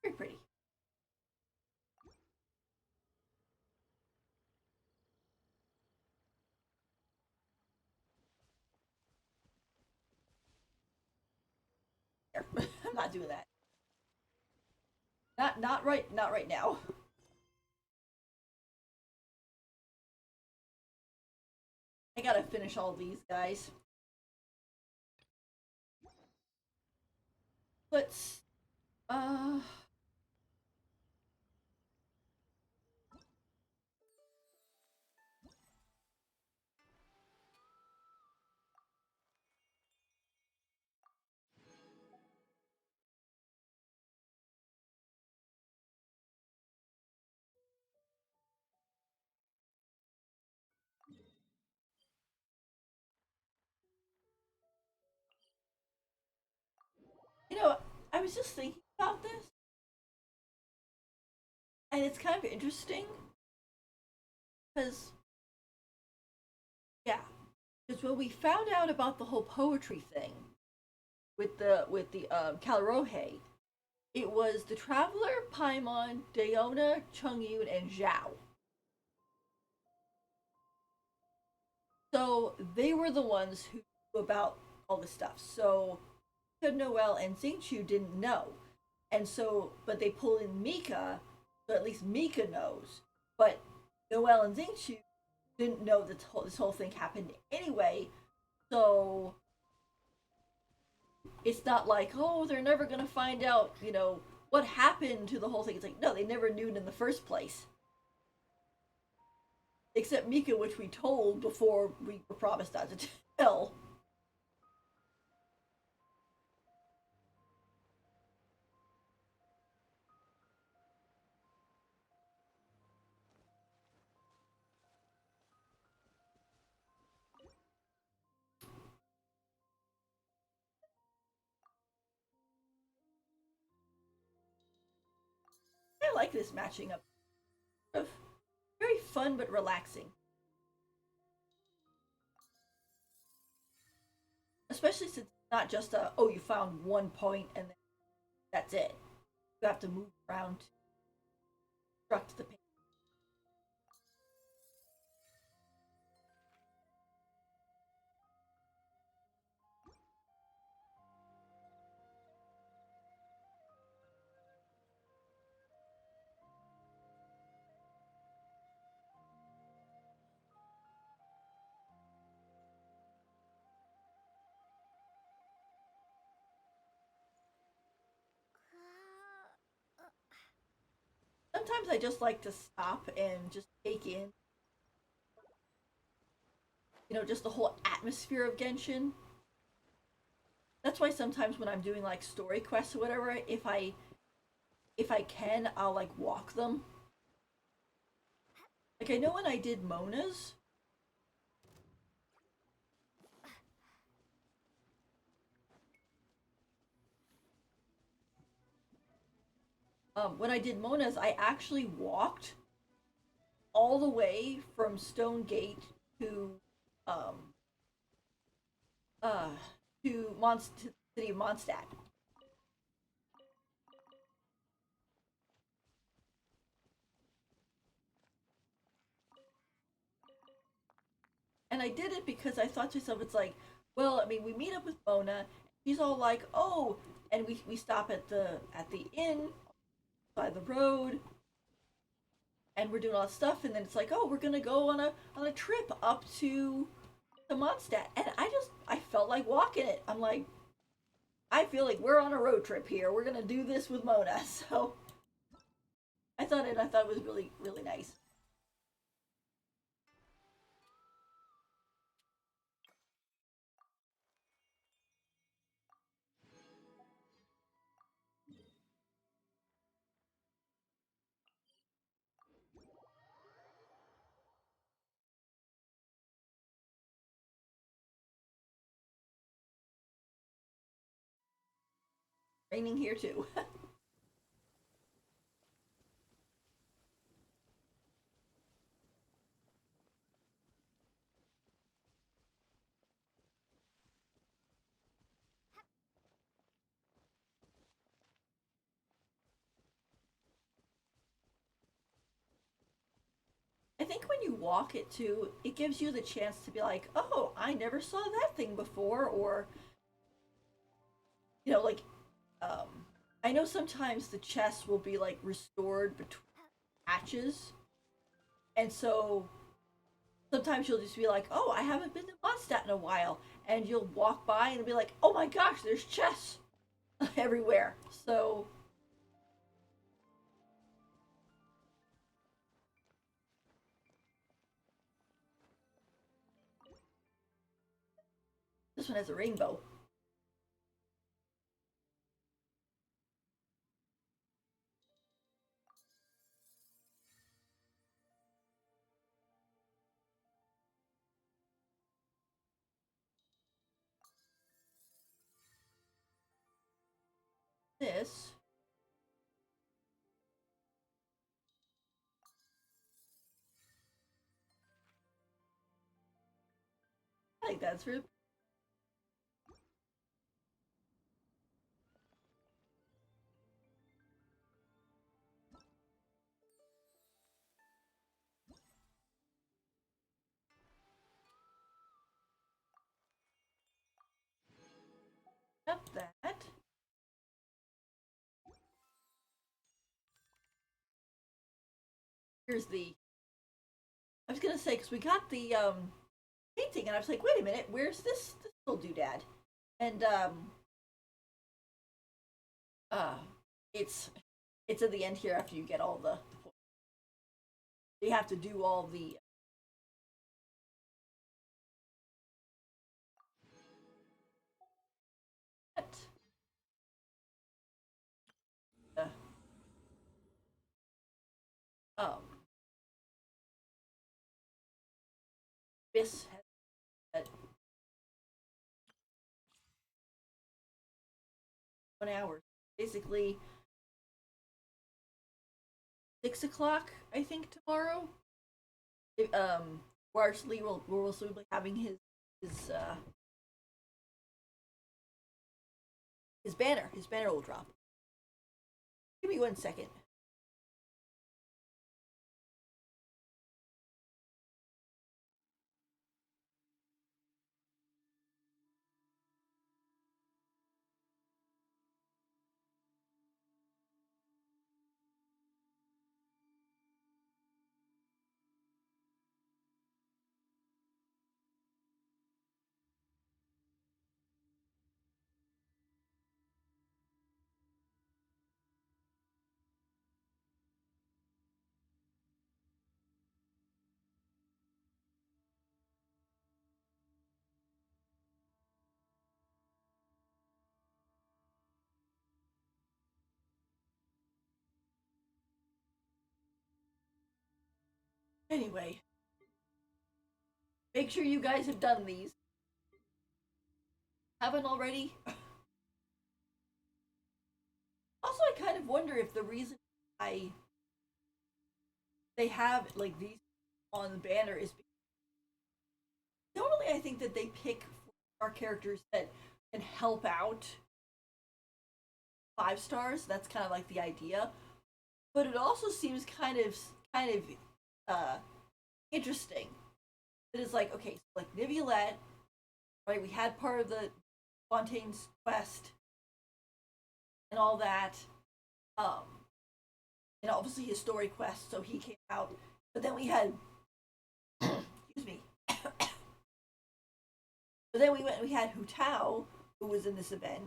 Very pretty. I'm not doing that. Not right now. I gotta finish all these guys. Let's uh you know, I was just thinking about this, and it's kind of interesting because yeah, because when we found out about the whole poetry thing with the Calarohe, it was the Traveler, Paimon, Daona, Chungyun, and Zhao. So they were the ones who knew about all this stuff. So Noel and Xingqiu didn't know, and so but they pull in Mika, so at least Mika knows. But Noel and Xingqiu didn't know that this whole thing happened anyway. So it's not like, oh, they're never gonna find out, what happened to the whole thing. It's like, no, they never knew it in the first place. Except Mika, which we told before we were promised not to tell. I like this matching up. Very fun but relaxing. Especially since it's not just a, oh, you found one point and then that's it. You have to move around to construct the paint. sometimes I just like to stop and just take in, just the whole atmosphere of Genshin. That's why sometimes when I'm doing like story quests or whatever, if I can, I'll like walk them. Like I know when I did Mona's, when I did Mona's, I actually walked all the way from Stone Gate to um uh to to the city of Mondstadt. And I did it because I thought to myself, it's like, well, I mean, we meet up with Mona. She's all like, oh, and we stop at the inn by the road, and we're doing all that stuff, and then it's like, oh, we're gonna go on a trip up to Mondstadt, and I felt like walking it. I'm like, I feel like we're on a road trip here. We're gonna do this with Mona, so I thought it was really really nice. Raining here too. I think when you walk it too, it gives you the chance to be like, oh, I never saw that thing before, or like I know sometimes the chests will be like restored between patches, and so sometimes you'll just be like, oh, I haven't been to Mondstadt in a while, and you'll walk by and be like, oh my gosh, there's chests everywhere. So this one has a rainbow. This, I think that's really up that. Here's the. I was gonna say because we got the painting, and I was like, wait a minute, where's this little doodad? And uh, it's it's at the end here after you get all the. You have to do all the. Uh, um, this had 1 hour. Basically, 6 o'clock, I think, tomorrow. Largely will soon be having his uh his banner will drop. Give me 1 second. Anyway, make sure you guys have done these. Haven't already? Also, I kind of wonder if the reason I they have like these on the banner is because normally I think that they pick our characters that can help out 5 stars. That's kind of like the idea, but it also seems kind of uh interesting. It is like, okay, so like Niviolette, right? We had part of the Fontaine's quest and all that. Um, and obviously his story quest, so he came out. But then we had, excuse me. But then we had Hu Tao, who was in this event,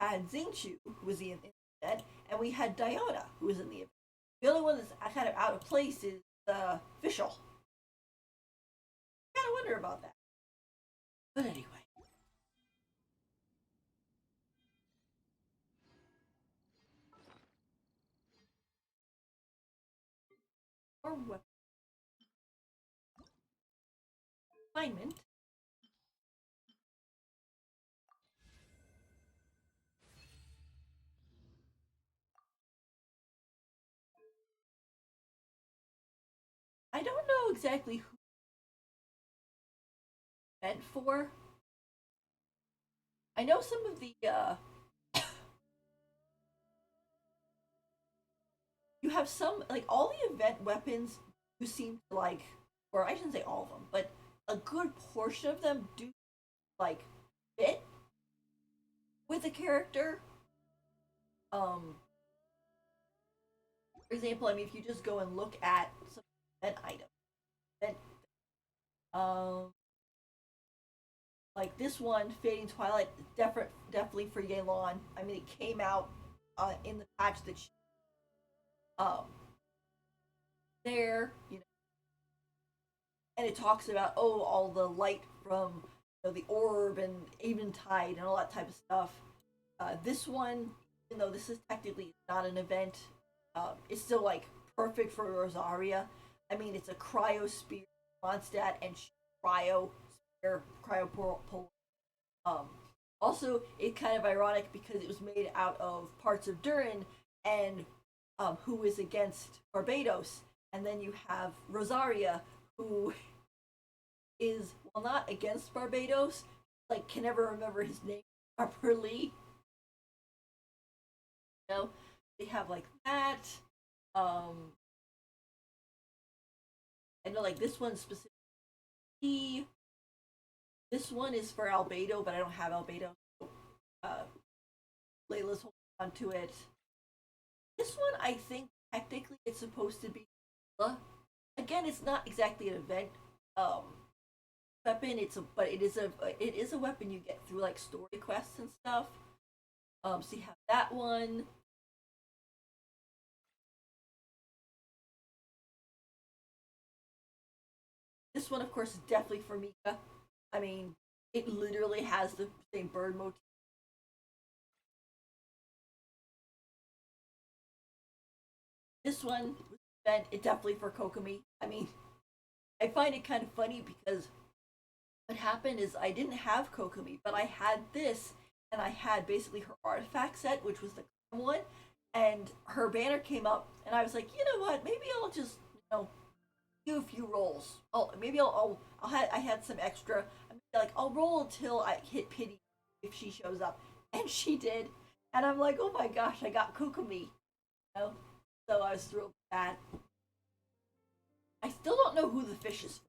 had Xingqiu, who was in the event, and we had Diona, who was in the event. The only one that's kind of out of place is Fischl. I kind of wonder about that. But anyway. Or weapon refinement. I don't know exactly who meant for. I know some of the you have some like all the event weapons you seem to like, or I shouldn't say all of them, but a good portion of them do like fit with a character. Um, for example, I mean, if you just go and look at some event items, event, um, like this one, Fading Twilight, definitely for Yelan. I mean, it came out in the patch that she, um, there, you know, and it talks about all the light from the orb and Eventide and all that type of stuff. This one, even though this is technically not an event, it's still like perfect for Rosaria. I mean, it's a cryo spear, Mondstadt, and cryo spear, cryo pole. Um, Also, it's kind of ironic because it was made out of parts of Durin, and who is against Barbados, and then you have Rosaria, who is well not against Barbados, like can never remember his name properly. You know, they have like that. Um, I know like this one specifically. This one is for Albedo, but I don't have Albedo. So, Layla's holding on to it. This one, I think technically it's supposed to be. Again, it's not exactly an event um, weapon. But it is a weapon you get through like story quests and stuff. So you have that one. This one, of course, is definitely for Mika. I mean, it literally has the same bird motif. This one, it definitely for Kokomi. I mean, I find it kind of funny because what happened is I didn't have Kokomi, but I had this, and I had basically her artifact set, which was the one, and her banner came up, and I was like, you know what? Maybe I'll just do a few rolls. Oh, maybe I had some extra. I'm like I'll roll until I hit pity if she shows up, and she did, and I'm like, oh my gosh, I got Kokomi, know. So I was thrilled with that. I still don't know who the fish is.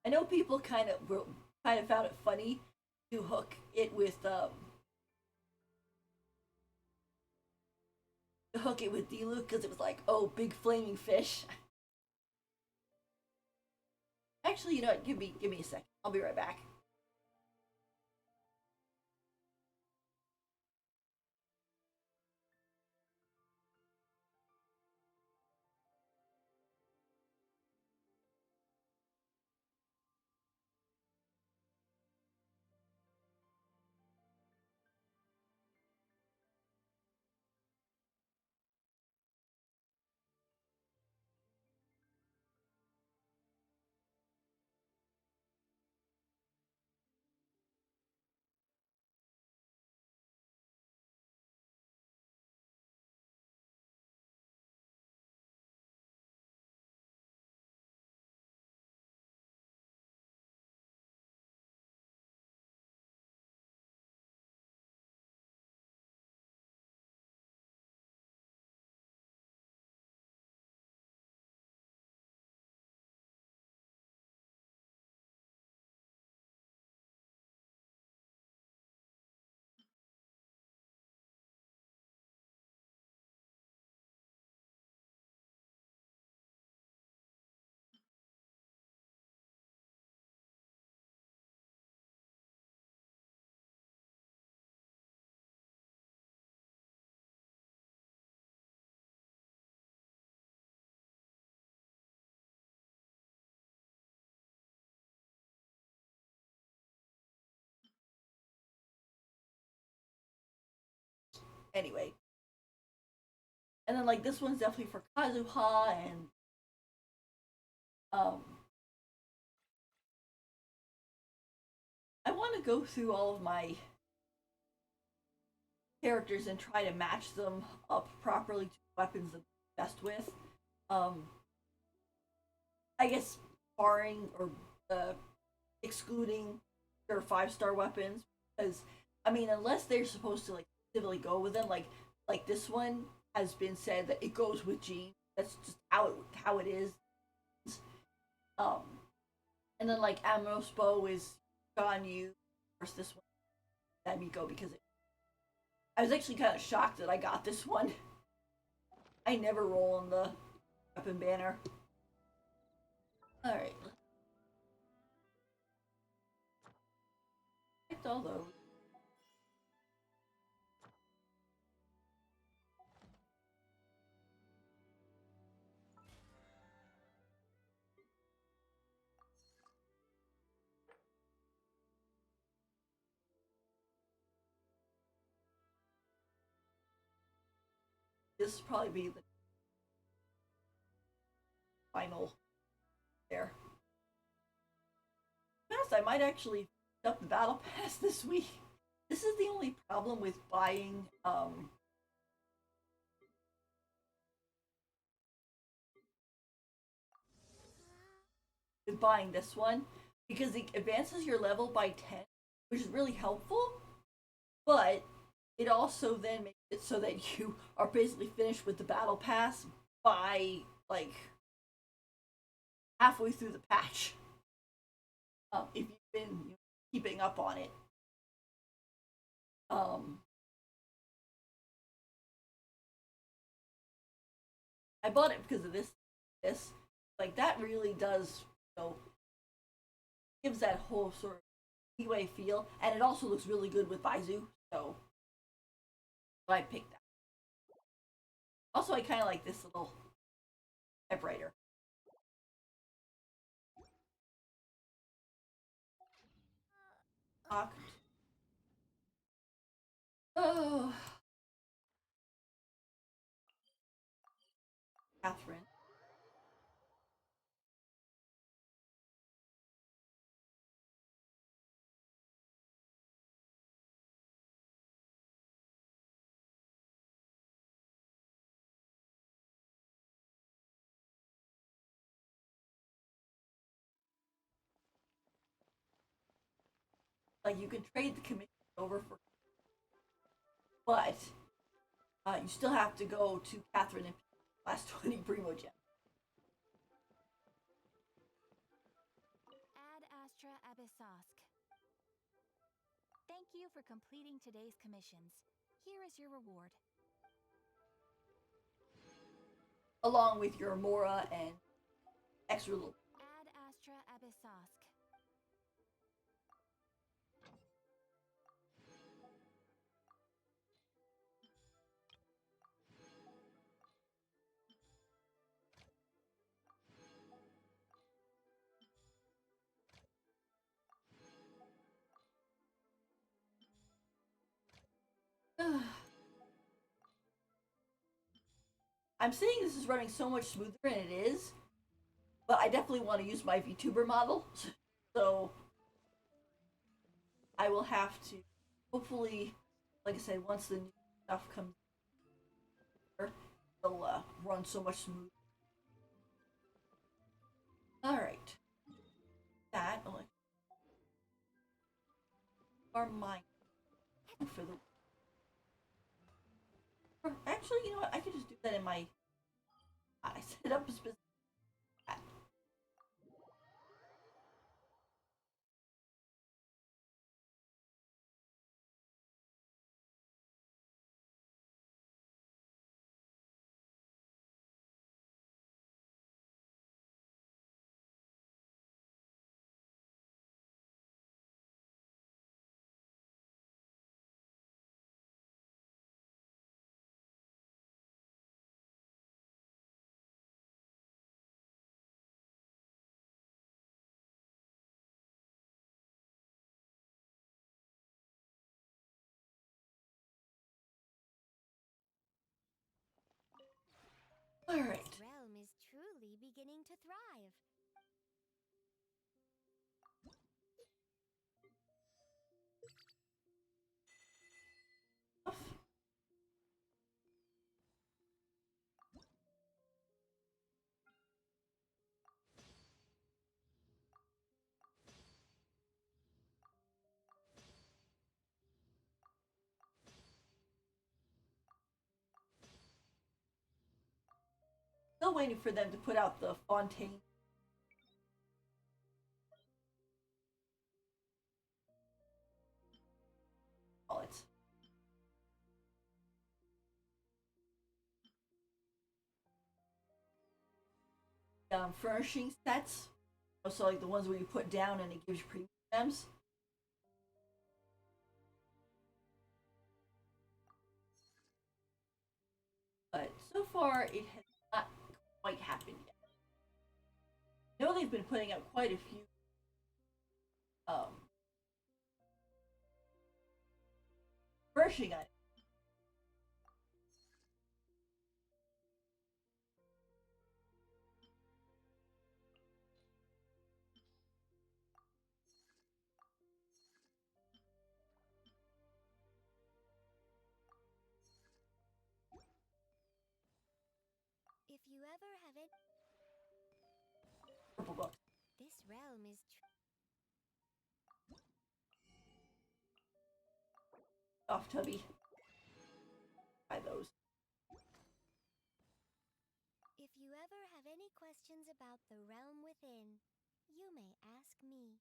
I know people kind of found it funny to hook it with to hook it with D-Luke because it was like, oh, big flaming fish. Actually, you know what? Give me a second. I'll be right back. anyway. And then like this one's definitely for Kazuha and um I want to go through all of my characters and try to match them up properly to weapons that I'm best with. Um I guess barring or excluding their 5-star weapons because I mean unless they're supposed to like specifically go with them like this one has been said that it goes with Jean. That's just how it is. Um and then like Amnos Bow is John Yu. Of course this one let me go because I was actually kind of shocked that I got this one. I never roll on the weapon banner. Alright. Collect all those. This will probably be the final there. Yes, I might actually pick up the battle pass this week. This is the only problem with buying this one because it advances your level by 10, which is really helpful, but it also then makes it so that you are basically finished with the battle pass by like halfway through the patch. If you've been keeping up on it. Um, I bought it because of this. Like that really does, gives that whole sort of leeway feel, and it also looks really good with Baizu. So I picked that. Also, I kind of like this little typewriter. Oh, Catherine. Like you can trade the commission over for, but you still have to go to Catherine and last 20 Primo Gem. Ad Astra Abyssosk. Thank you for completing today's commissions. Here is your reward. Along with your Mora and extra little. Ad Astra Abyssosk. I'm saying this is running so much smoother, and it is, but I definitely want to use my VTuber model, so I will have to, hopefully, like I said, once the new stuff comes, it'll run so much smoother. All right, that are mine for the. Or actually, you know what? I could just do that in my. I set it up as All right. This realm is truly beginning to thrive. Still waiting for them to put out the Fontaine. Call it. Furnishing sets. So like the ones where you put down and it gives you premium gems. But so far it has not quite happened yet. I know they've been putting out quite a few furnishing items. If you ever have it, Purple book. this realm is Off Tubby. Buy those. If you ever have any questions about the realm within, you may ask me.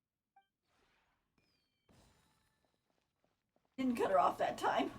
Didn't cut her off that time.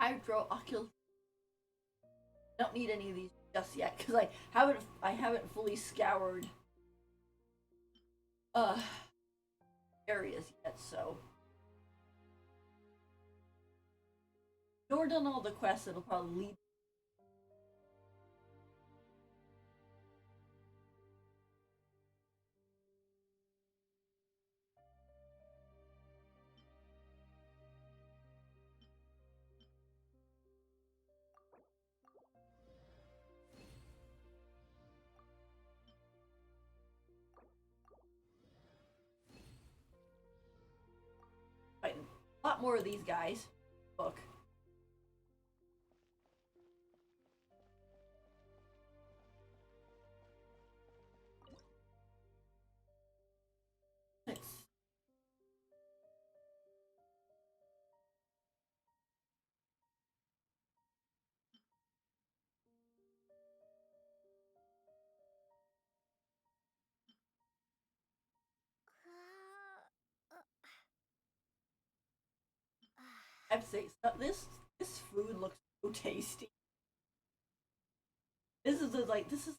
Hydroculus. I don't need any of these just yet because I haven't fully scoured uh areas yet, so nor done all the quests that'll probably lead. Fighting a lot more of these guys. Book. Let's I have to say, this food looks so tasty. This is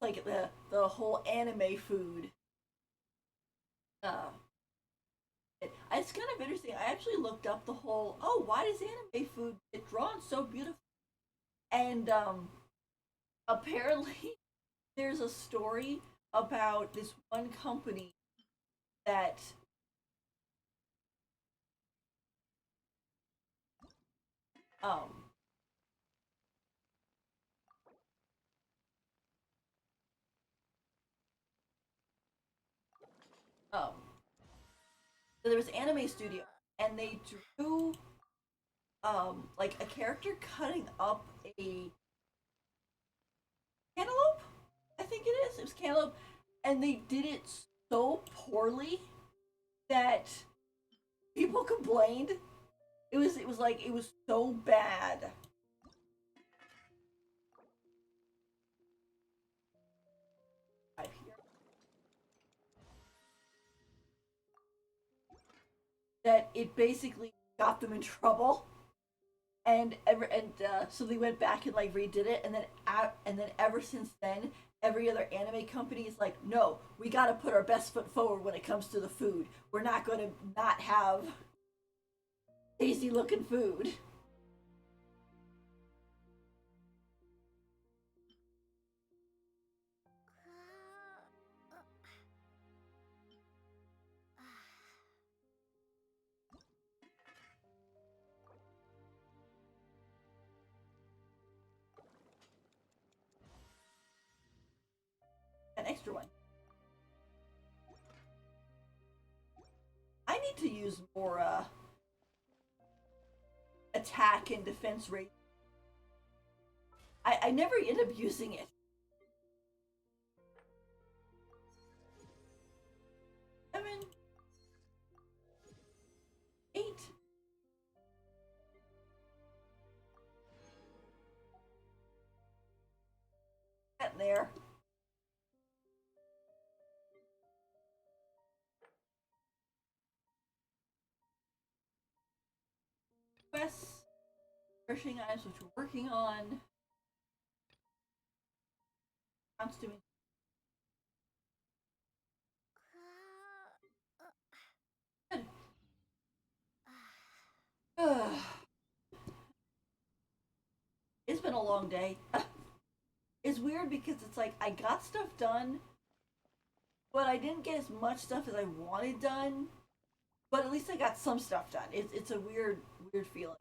like the whole anime food. Uh, it's kind of interesting. I actually looked up the whole. Oh, why does anime food get drawn so beautiful? And apparently, there's a story about this one company that Um, um, so there was anime studio, and they drew like a character cutting up a cantaloupe. I think it is. It was cantaloupe, and they did it so poorly that people complained. It was like it was so bad. Right here. That it basically got them in trouble, so they went back and like redid it, and then ever since then, every other anime company is like, no, we got to put our best foot forward when it comes to the food. We're not going to not have tasty looking food. An extra one. I need to use more attack and defense rate. I never end up using it. 7, 8. Getting there. Quests, searching items, which we're working on. Constant. Good. It's been a long day. It's weird because it's like I got stuff done, but I didn't get as much stuff as I wanted done. But at least I got some stuff done. It's a weird feeling.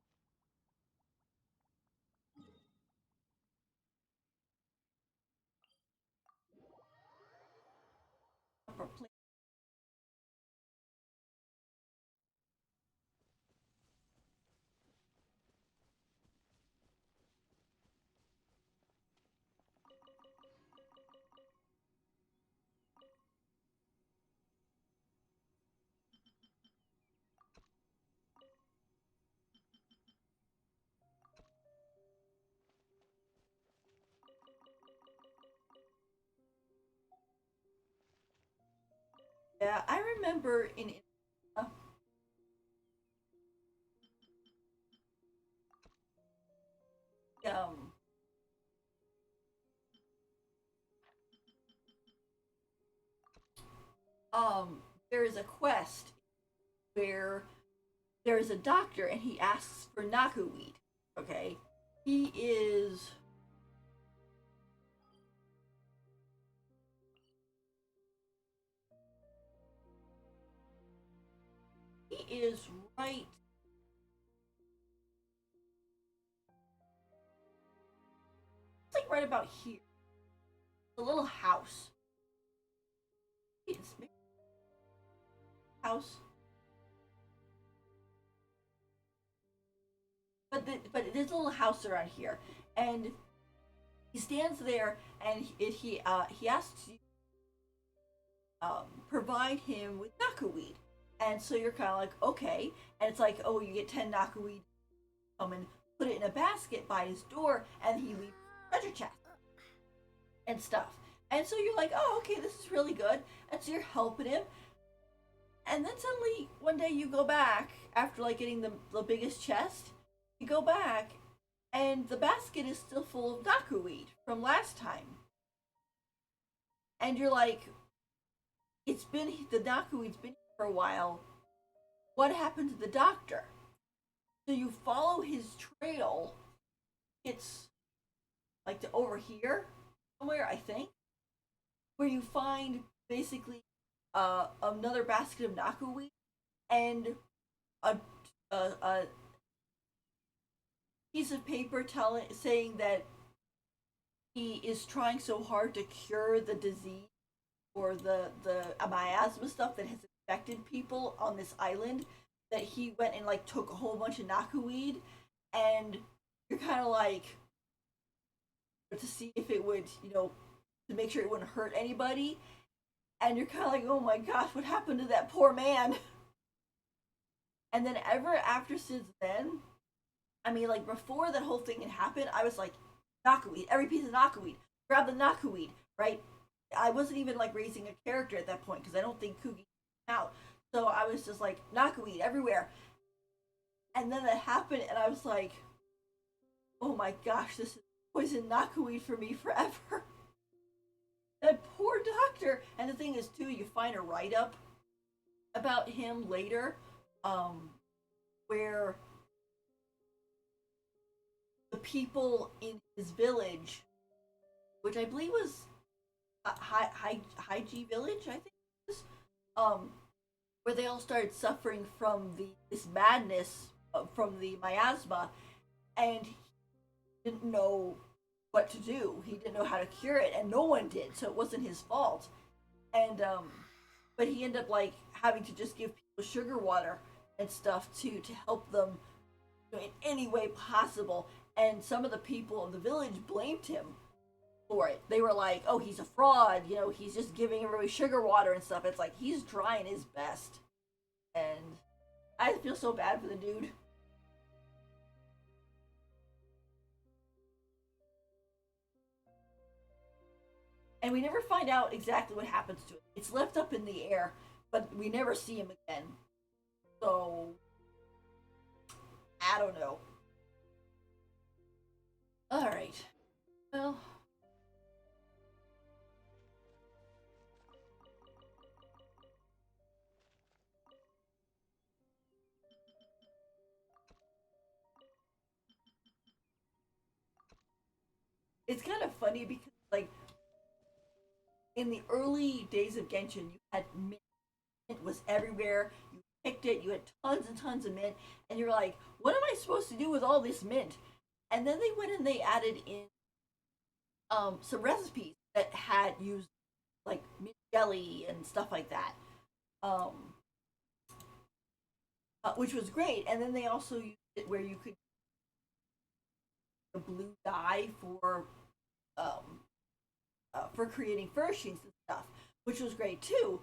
Yeah, I remember in um there is a quest where there is a doctor and he asks for knackeweed. Okay, he is he is right. It's like right about here. A little house. It's house. But there's a little house around here, and he stands there and he asks you provide him with knackeweed, and so you're kind of like okay, and it's like oh you get 10 knackeweed, come and put it in a basket by his door, and he leaves treasure chest and stuff, and so you're like oh okay this is really good, and so you're helping him, and then suddenly one day you go back after like getting the biggest chest, you go back and the basket is still full of knackeweed from last time, and you're like it's been the knackeweed's been here for a while. What happened to the doctor? So you follow his trail. It's like to over here somewhere, I think, where you find basically another basket of knackeweed and a piece of paper saying that he is trying so hard to cure the disease or the miasma stuff that has infected people on this island, that he went and like took a whole bunch of knockerweed, and you're kind of like, to see if it would, to make sure it wouldn't hurt anybody, and you're kind of like, oh my gosh, what happened to that poor man? And then ever after since then, I mean, like before that whole thing had happened, I was like, knockerweed, every piece of knockerweed, grab the knockerweed, right? I wasn't even like raising a character at that point because I don't think Kugi came out. So I was just like, knockerweed everywhere. And then that happened, and I was like, oh my gosh, this is poison knockerweed for me forever. That poor doctor. And the thing is, too, you find a write up about him later, where the people in his village, which I believe was Haiji village, I think it was, where they all started suffering from this madness from the miasma, and he didn't know what to do. He didn't know how to cure it, and no one did, so it wasn't his fault. And but he ended up like having to just give people sugar water and stuff to help them in any way possible. And some of the people of the village blamed him for it. They were like, oh, he's a fraud, he's just giving everybody sugar water and stuff. It's like he's trying his best. And I feel so bad for the dude. And we never find out exactly what happens to it. It's left up in the air, but we never see him again. So, I don't know. Alright. Well. It's kind of funny because, like, in the early days of Genshin, you had mint. It was everywhere. You picked it. You had tons and tons of mint, and you're like, "What am I supposed to do with all this mint?" And then they went and they added in some recipes that had used like mint jelly and stuff like that, um, which was great. And then they also used it where you could a blue dye for creating furnishings and stuff, which was great too.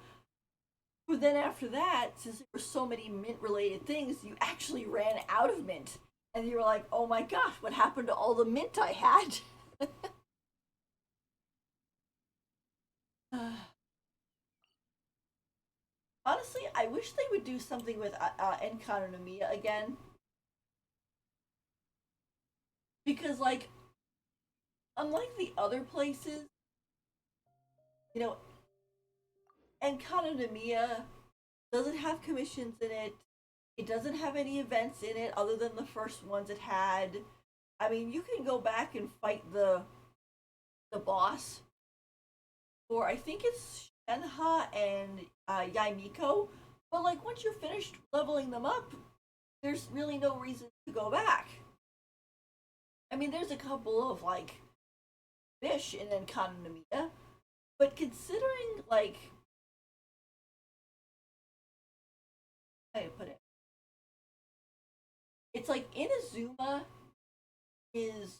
But then after that, since there were so many mint related things, you actually ran out of mint. And you were like, oh my gosh, what happened to all the mint I had? Honestly, I wish they would do something with Enkanomiya again. Because, like, unlike the other places, you know, Enkanomiya doesn't have commissions in it. It doesn't have any events in it other than the first ones it had. I mean, you can go back and fight the boss for, I think it's Shenha and Yaimiko, but like once you're finished leveling them up, there's really no reason to go back. I mean, there's a couple of like fish in Enkanomiya, but considering like how do you put it? It's like Inazuma is,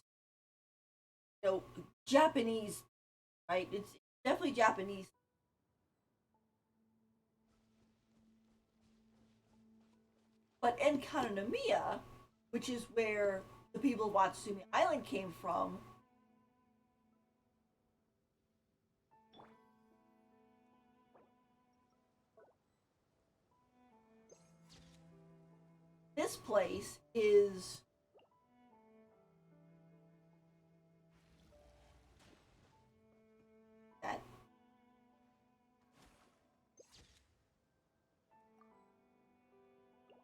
Japanese, right? It's definitely Japanese. But Enkanomiya, which is where the people of Watsumi Island came from, this place is that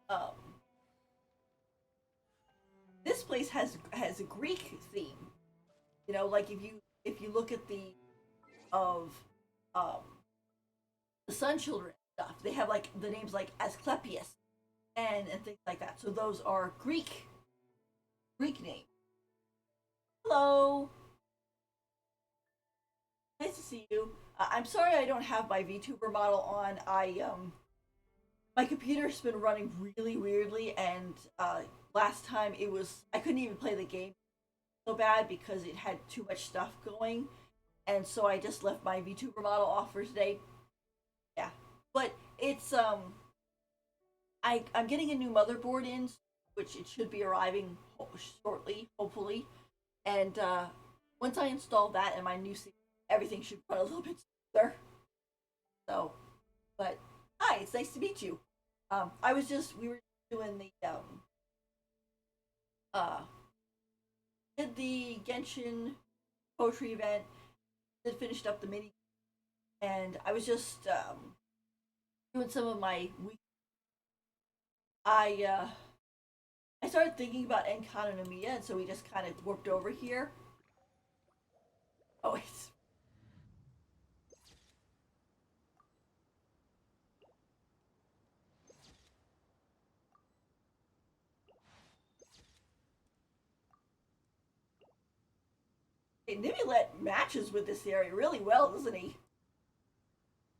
um this place has a Greek theme. Like if you look at of um the Sun Children stuff, they have like the names like Asclepius and things like that. So those are Greek Greek name. Hello. Nice to see you. I'm sorry I don't have my VTuber model on. My computer's been running really weirdly, and last time I couldn't even play the game so bad because it had too much stuff going, and so I just left my VTuber model off for today. Yeah, but it's I'm getting a new motherboard in, which it should be arriving shortly, hopefully, and once I install that and my new CPU, everything should run a little bit smoother. So, but hi, it's nice to meet you. We were doing the uh did the Genshin poetry event, then finished up the mini, and I was just doing some of my week. I started thinking about Encon and Amiya, and so we just kind of warped over here. Oh, it's Nimulet matches with this area really well, doesn't he?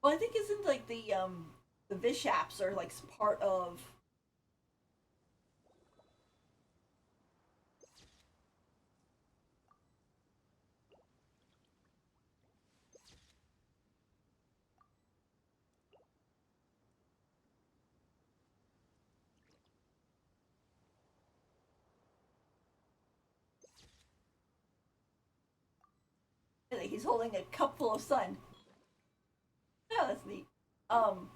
Well, I think isn't like the Vishaps are like part of. He's holding a cup full of sun. Yeah, that's neat. Um,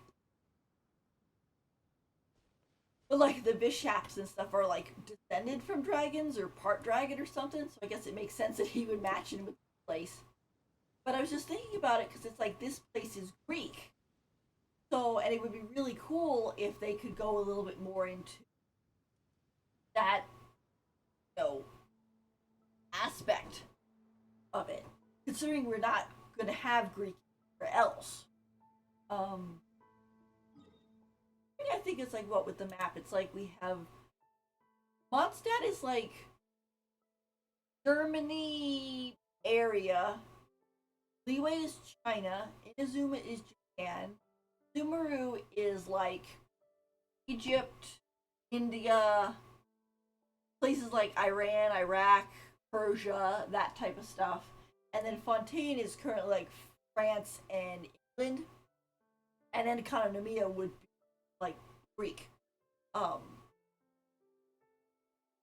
but like the Bishops and stuff are like descended from dragons or part dragon or something, so I guess it makes sense that he would match in with the place. But I was just thinking about it because it's like this place is Greek, so and it would be really cool if they could go a little bit more into that, you know, aspect of it. Considering we're not going to have Greek or else. Um, I think it's like what with the map. It's like we have Mondstadt is like Germany area. Liyue is China. Inazuma is Japan. Sumeru is like Egypt, India, places like Iran, Iraq, Persia, that type of stuff. And then Fontaine is currently like France and England. And then Economia would be like Greek. Um,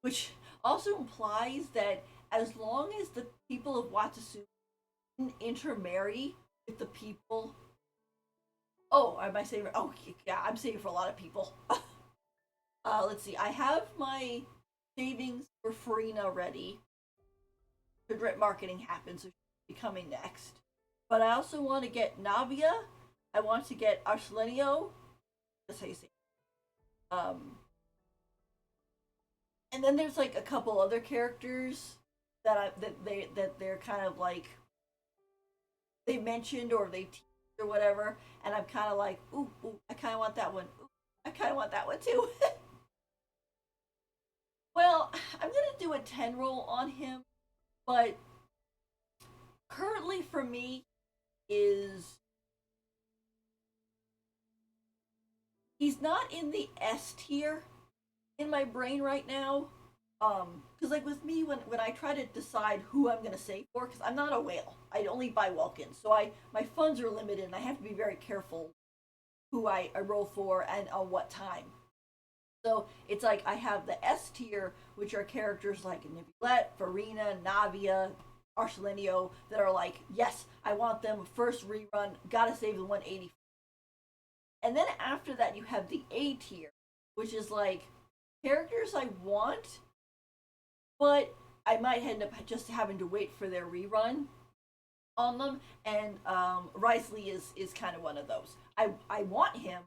which also implies that as long as the people of Watasu intermarry with the people. Oh, am I saving? Oh, yeah, I'm saving for a lot of people. Let's see. I have my savings for Farina ready. The drip marketing happens, so she'll be coming next. But I also want to get Navia. I want to get Arselenio. That's how you say it. And then there's like a couple other characters that they're kind of like they mentioned or they teased or whatever, and I'm kind of like, ooh, I kind of want that one. Ooh, I kind of want that one too. Well, I'm gonna do a 10 roll on him, but currently for me is he's not in the S tier in my brain right now. Because like with me, when I try to decide who I'm gonna save for, because I'm not a whale, I only buy Welkin, so my funds are limited, and I have to be very careful who I roll for and on what time. So it's like I have the S tier, which are characters like Nibulette, Farina, Navia, Arselenio, that are like, yes, I want them first rerun, gotta save the 180. And then after that, you have the A tier, which is like characters I want, but I might end up just having to wait for their rerun on them. And Risley is kind of one of those. I want him,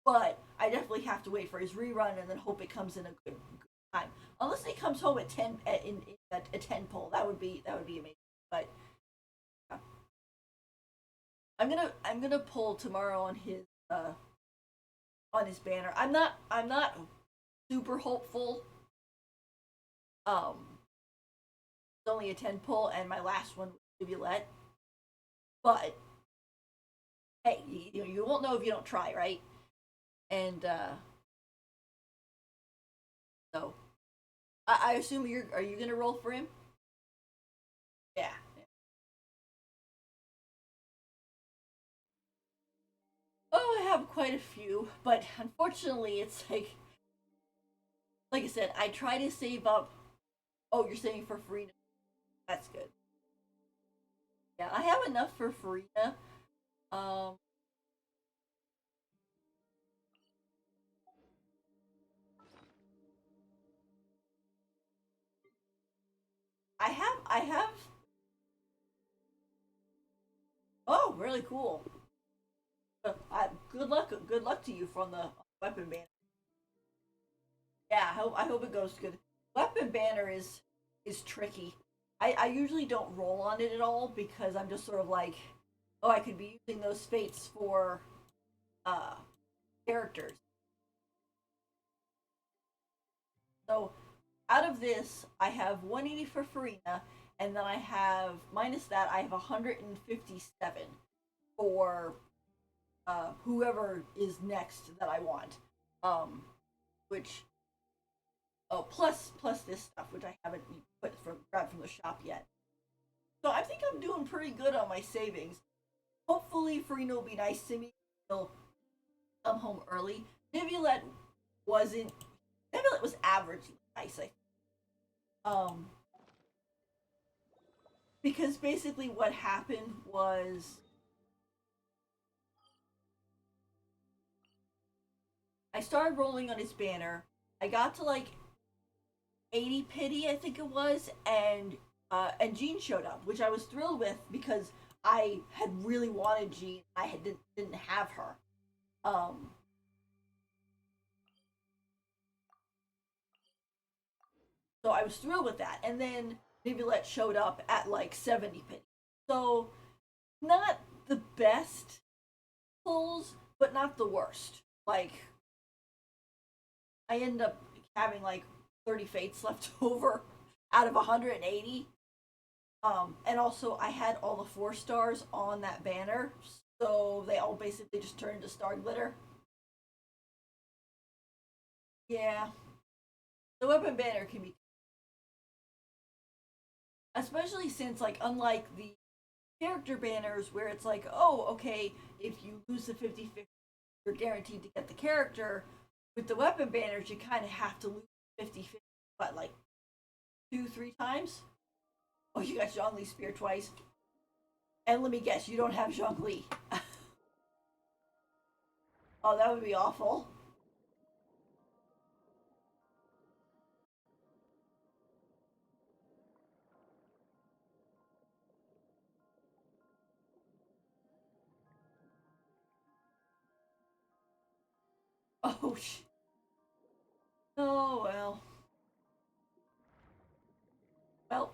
but I definitely have to wait for his rerun and then hope it comes in a good time. Unless he comes home at 10 in a 10 pull, that would be amazing. But yeah. I'm gonna pull tomorrow on his banner. I'm not super hopeful It's only a 10 pull, and my last one was Bibulette. But hey, you won't know if you don't try, right? And so I assume are you gonna roll for him? Yeah. Oh, I have quite a few, but unfortunately, it's like I said, I try to save up. Oh, you're saving for Farina. That's good. Yeah, I have enough for Farina. Um, I have. Oh, really cool. Good luck to you from the weapon banner. Yeah, I hope it goes good. Weapon banner is tricky. I usually don't roll on it at all because I'm just sort of like, oh, I could be using those fates for uh characters. So out of this, I have 180 for Farina, and then I have minus that I have 157 for whoever is next that I want. Which plus this stuff which I haven't grabbed from the shop yet. So I think I'm doing pretty good on my savings. Hopefully Farina will be nice to me. He'll come home early. Nivulette wasn't. Nivulette was average nice. Um, because basically what happened was I started rolling on his banner. I got to like 80 pity, I think it was, and Jean showed up, which I was thrilled with because I had really wanted Jean. Didn't have her. Um, so I was thrilled with that. And then Nibulette showed up at like 70 pity. So not the best pulls, but not the worst. Like I end up having like 30 fates left over out of 180. And also I had all the 4 stars on that banner, so they all basically just turned into star glitter. Yeah, the weapon banner can be, especially since like unlike the character banners where it's like, oh, okay, if you lose the 50-50, you're guaranteed to get the character. With the weapon banners, you kind of have to lose 50-50, but like 2-3 times. Oh, you got Zhongli spear twice. And let me guess, you don't have Zhongli. Oh, that would be awful. Oh, oh well. Well,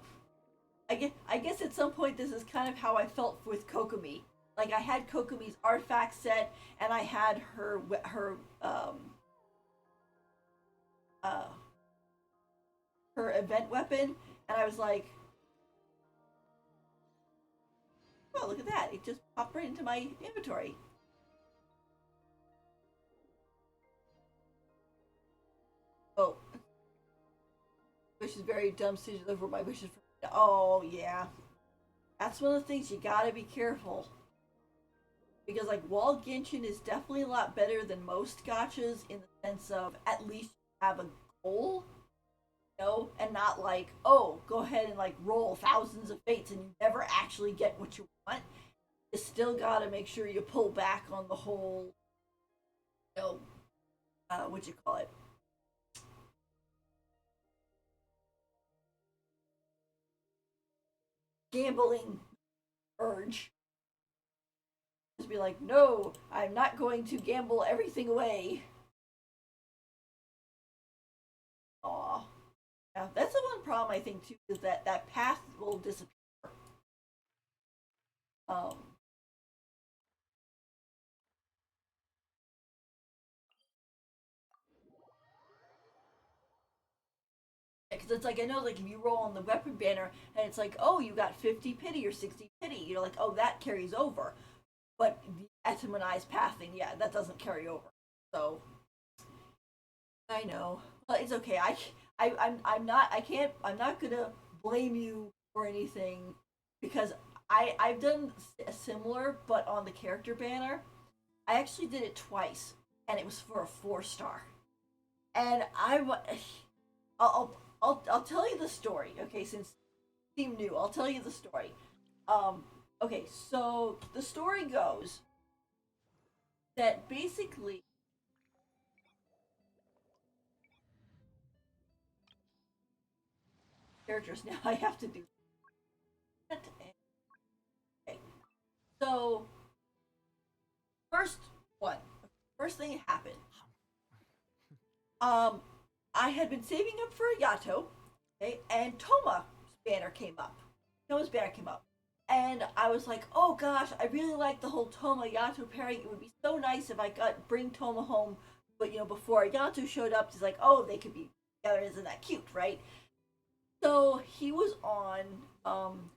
I guess at some point this is kind of how I felt with Kokomi. Like I had Kokomi's artifact set, and I had uh her event weapon, and I was like, oh, look at that! It just popped right into my inventory. Oh, which is very dumb to deliver my wishes for. Oh yeah, that's one of the things you gotta be careful because like Wall Genshin is definitely a lot better than most gachas in the sense of at least you have a goal, and not like, oh, go ahead and like roll thousands of fates and you never actually get what you want. You still gotta make sure you pull back on the whole, you know, what you call it, gambling urge. Just be like, no, I'm not going to gamble everything away. Aw. Yeah, that's the one problem I think too is that that path will disappear. Um, because it's like I know like if you roll on the weapon banner and it's like, oh, you got 50 pity or 60 pity, you're like, oh, that carries over. But the etemonized pathing, yeah, that doesn't carry over. So I know, but it's okay. I'm not. I can't. I'm not gonna blame you for anything because I've done a similar, but on the character banner, I actually did it twice, and it was for a 4-star. And I'll tell you the story. Okay, since Team New, I'll tell you the story. Um, okay, so the story goes that basically characters now I have to do that. Okay, so first one, first thing that happened. Um, I had been saving up for a Yato, okay, and Toma's banner came up. Toma's banner came up. And I was like, oh gosh, I really like the whole Toma Yato pairing. It would be so nice if I got bring Toma home, but before Yato showed up, he's like, oh, they could be together. Isn't that cute, right? So he was on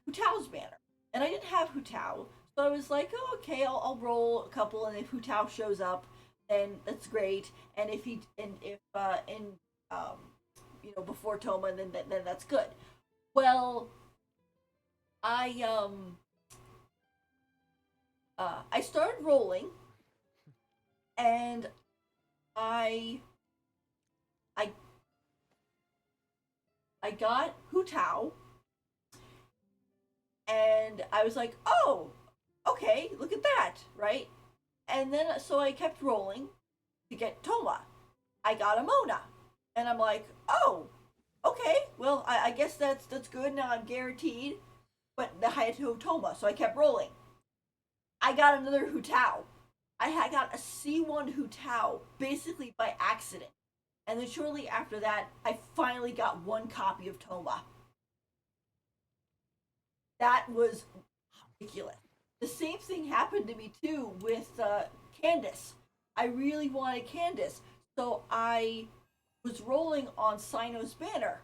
Hutao's banner, and I didn't have Hutao, so I was like, oh, okay, I'll roll a couple, and if Hutao shows up, then that's great. And if in before Toma, then that's good. Well, I I started rolling, and I I I got Hutao, and I was like, oh, okay, look at that, right? And then so I kept rolling to get Toma. I got a Mona, and I'm like, oh, okay, well, I guess that's good. Now I'm guaranteed. But I had no Toma, so I kept rolling. I got another Hutao. I got a C1 Hutao basically by accident. And then shortly after that, I finally got one copy of Toma. That was ridiculous. The same thing happened to me too with Candace. I really wanted Candace, so I was rolling on Sino's banner.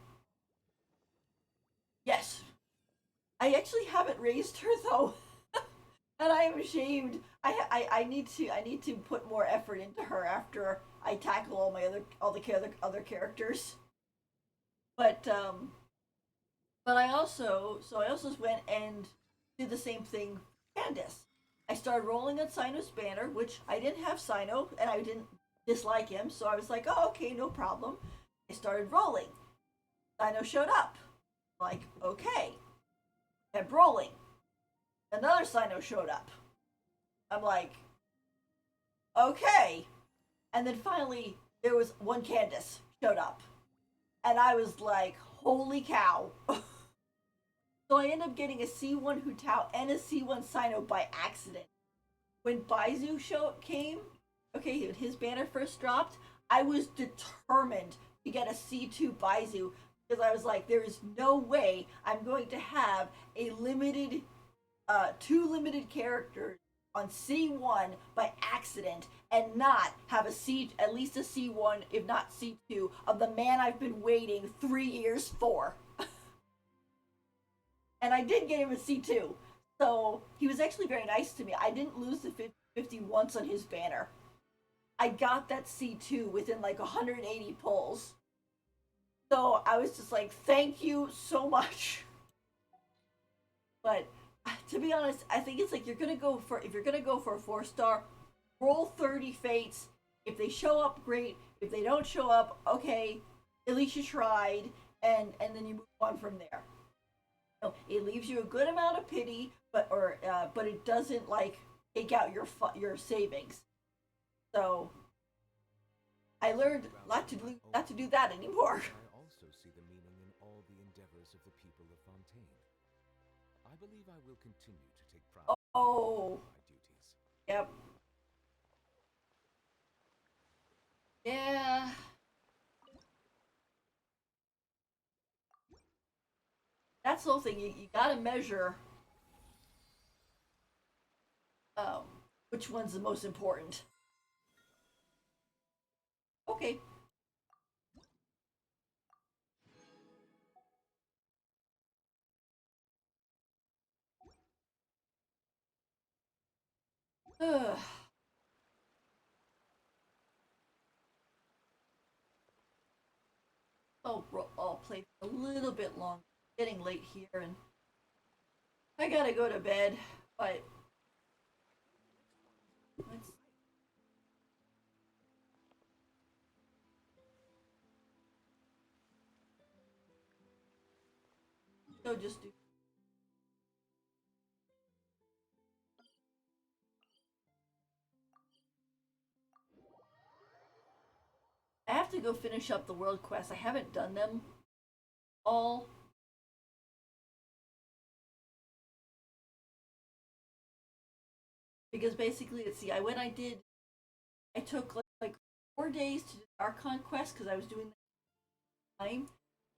Yes, I actually haven't raised her though, and I am ashamed. I need to put more effort into her after I tackle all the other characters. But I also went and did the same thing with Candace. I started rolling on Sino's banner, which I didn't have Sino, and I didn't dislike him, so I was like, oh, okay, no problem. I started rolling. Sino showed up. Like, okay. Kept rolling. Another Sino showed up. I'm like, okay. And then finally, there was one Candace showed up. And I was like, holy cow. So I ended up getting a C1 Hutao and a C1 Sino by accident. When Baizu came, okay, when his banner first dropped, I was determined to get a C2 Baizu because I was like, there is no way I'm going to have a limited, two limited characters on C1 by accident and not have at least a C1, if not C2, of the man I've been waiting 3 years for. And I did get him a C2. So he was actually very nice to me. I didn't lose the 50 once on his banner. I got that C2 within like 180 pulls. So I was just like, thank you so much. But to be honest, I think it's like if you're gonna go for a 4-star, roll 30 fates. If they show up, great. If they don't show up, okay, at least you tried, and then you move on from there. It leaves you a good amount of pity, but it doesn't like take out your savings. So I learned not to do that anymore. I also see the meaning in all the endeavors of the people of Fontaine. I believe I will continue to take pride Oh, in my duties. yep, yeah. That's the whole thing. You gotta measure um, which one's the most important. Okay. Ugh. I'll play for a little bit longer. It's getting late here, and I gotta go to bed. But let's so just do. I have to go finish up the world quests. I haven't done them all. Because basically, let's see, I took like 4 days to do the Archon quest because I was doing the time.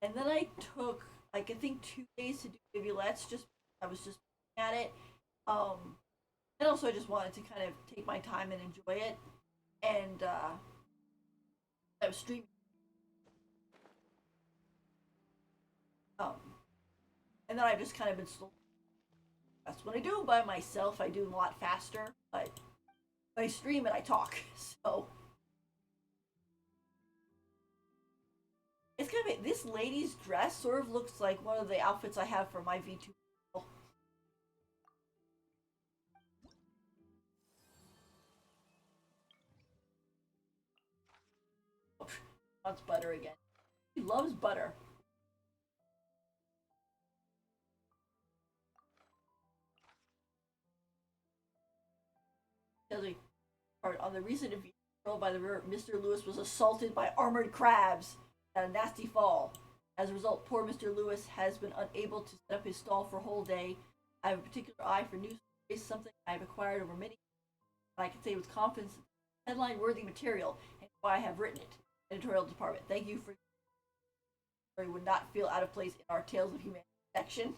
And then I took, like, I think 2 days to do Vivulets, just, I was just at it. And also I just wanted to kind of take my time and enjoy it. And, I was streaming. Um, and then I've just kind of been slow. That's when I do it by myself. I do them a lot faster, but when I stream it, I talk. So it's kind of this lady's dress sort of looks like one of the outfits I have for my V2. Oh, wants butter again. He loves butter. On the recent event by the river, Mr. Lewis was assaulted by armored crabs at a nasty fall. As a result, poor Mr. Lewis has been unable to set up his stall for a whole day. I have a particular eye for news stories, something I have acquired over many years, and I can say with confidence headline-worthy material, and why I have written it. Editorial department. Thank you for story would not feel out of place in our Tales of Humanity section.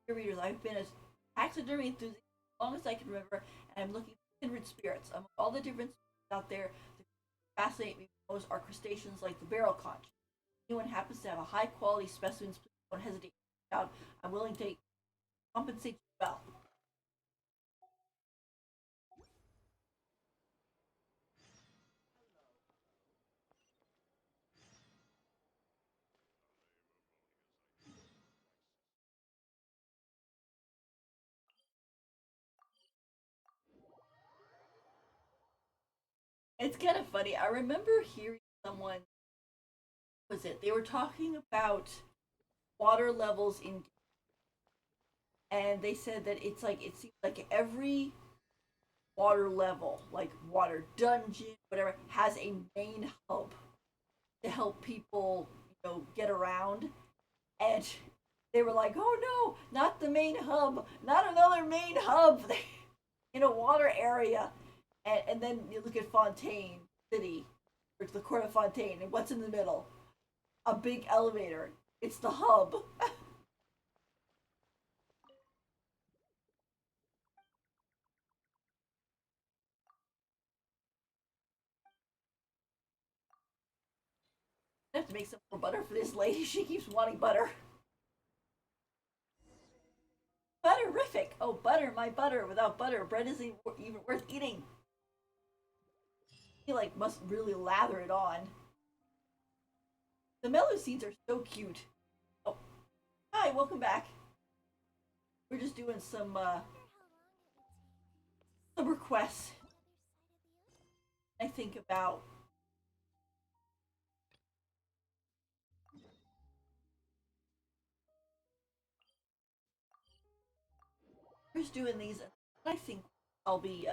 Dear readers, I've been a taxidermy enthusiast as long as I can remember, and I'm looking for kindred spirits. Among all the different species out there, the fascinate me most are crustaceans like the barrel conch. If anyone happens to have a high quality specimens, please don't hesitate to reach out. I'm willing to compensate you well. It's kind of funny. I remember hearing someone, what was it? They were talking about water levels in, and they said that it's like it seems like every water level, like water dungeon, whatever, has a main hub to help people, get around. And they were like, "Oh no, not the main hub, not another main hub in a water area." And then you look at Fontaine City, or the Court of Fontaine, and what's in the middle? A big elevator. It's the hub. I have to make some more butter for this lady. She keeps wanting butter. Butterific! Oh, butter, my butter. Without butter, bread isn't even worth eating. He like must really lather it on. The mellow seeds are so cute. Oh, hi, welcome back. We're just doing some requests. I think about just doing these. I think I'll be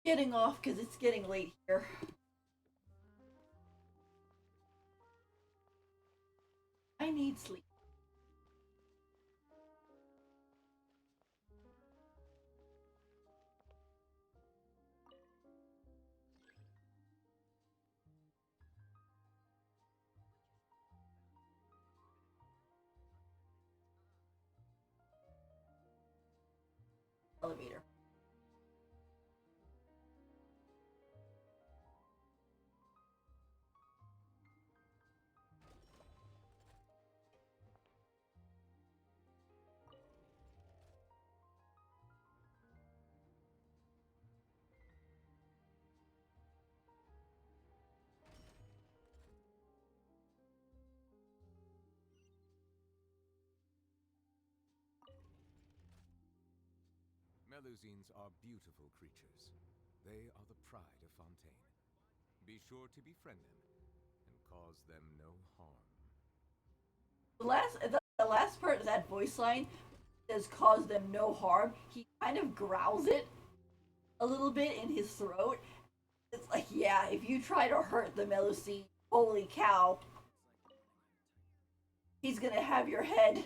getting off because it's getting late here. I need sleep. Elevator. Melusines are beautiful creatures. They are the pride of Fontaine. Be sure to befriend them and cause them no harm. The last part of that voice line says cause them no harm. He kind of growls it a little bit in his throat. It's like, yeah, if you try to hurt the Melusine, holy cow, he's gonna have your head.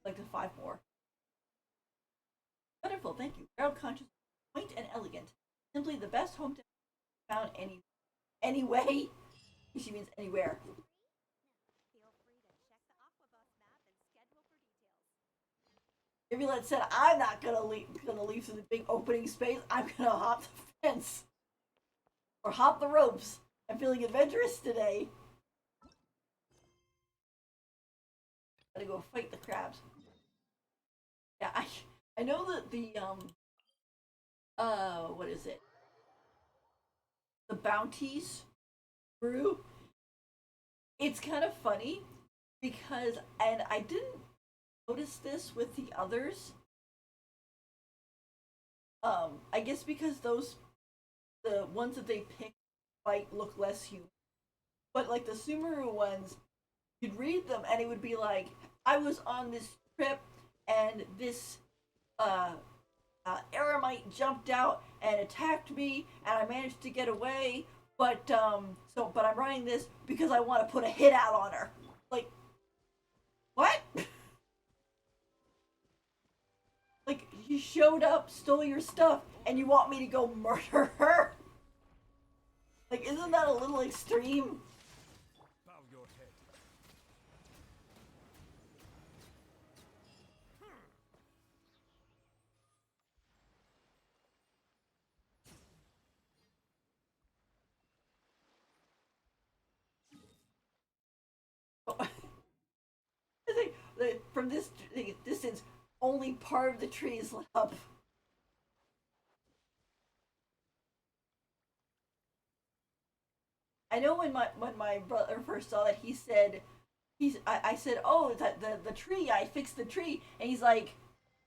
Like to five more. Wonderful, thank you. Barrel conscious, quaint and elegant. Simply the best home to found anyway. She means anywhere. Feel free to check the Aquabus map and schedule for details. Rivulet said, "I'm not gonna leave through the big opening space. I'm gonna hop the fence or hop the ropes. I'm feeling adventurous today. Gotta go fight the crabs." Yeah, I know that the what is it? The bounties brew. It's kind of funny because, and I didn't notice this with the others. I guess because the ones that they pick might look less human, but like the Sumeru ones, you'd read them and it would be like, I was on this trip and this Eremite jumped out and attacked me and I managed to get away, but I'm writing this because I want to put a hit out on her. Like, what? Like, you showed up, stole your stuff, and you want me to go murder her? Like, isn't that a little extreme? Bow your head. From this distance, only part of the tree is lit up. I know when my brother first saw that, he said, I said, oh, that the tree, I fixed the tree, and he's like,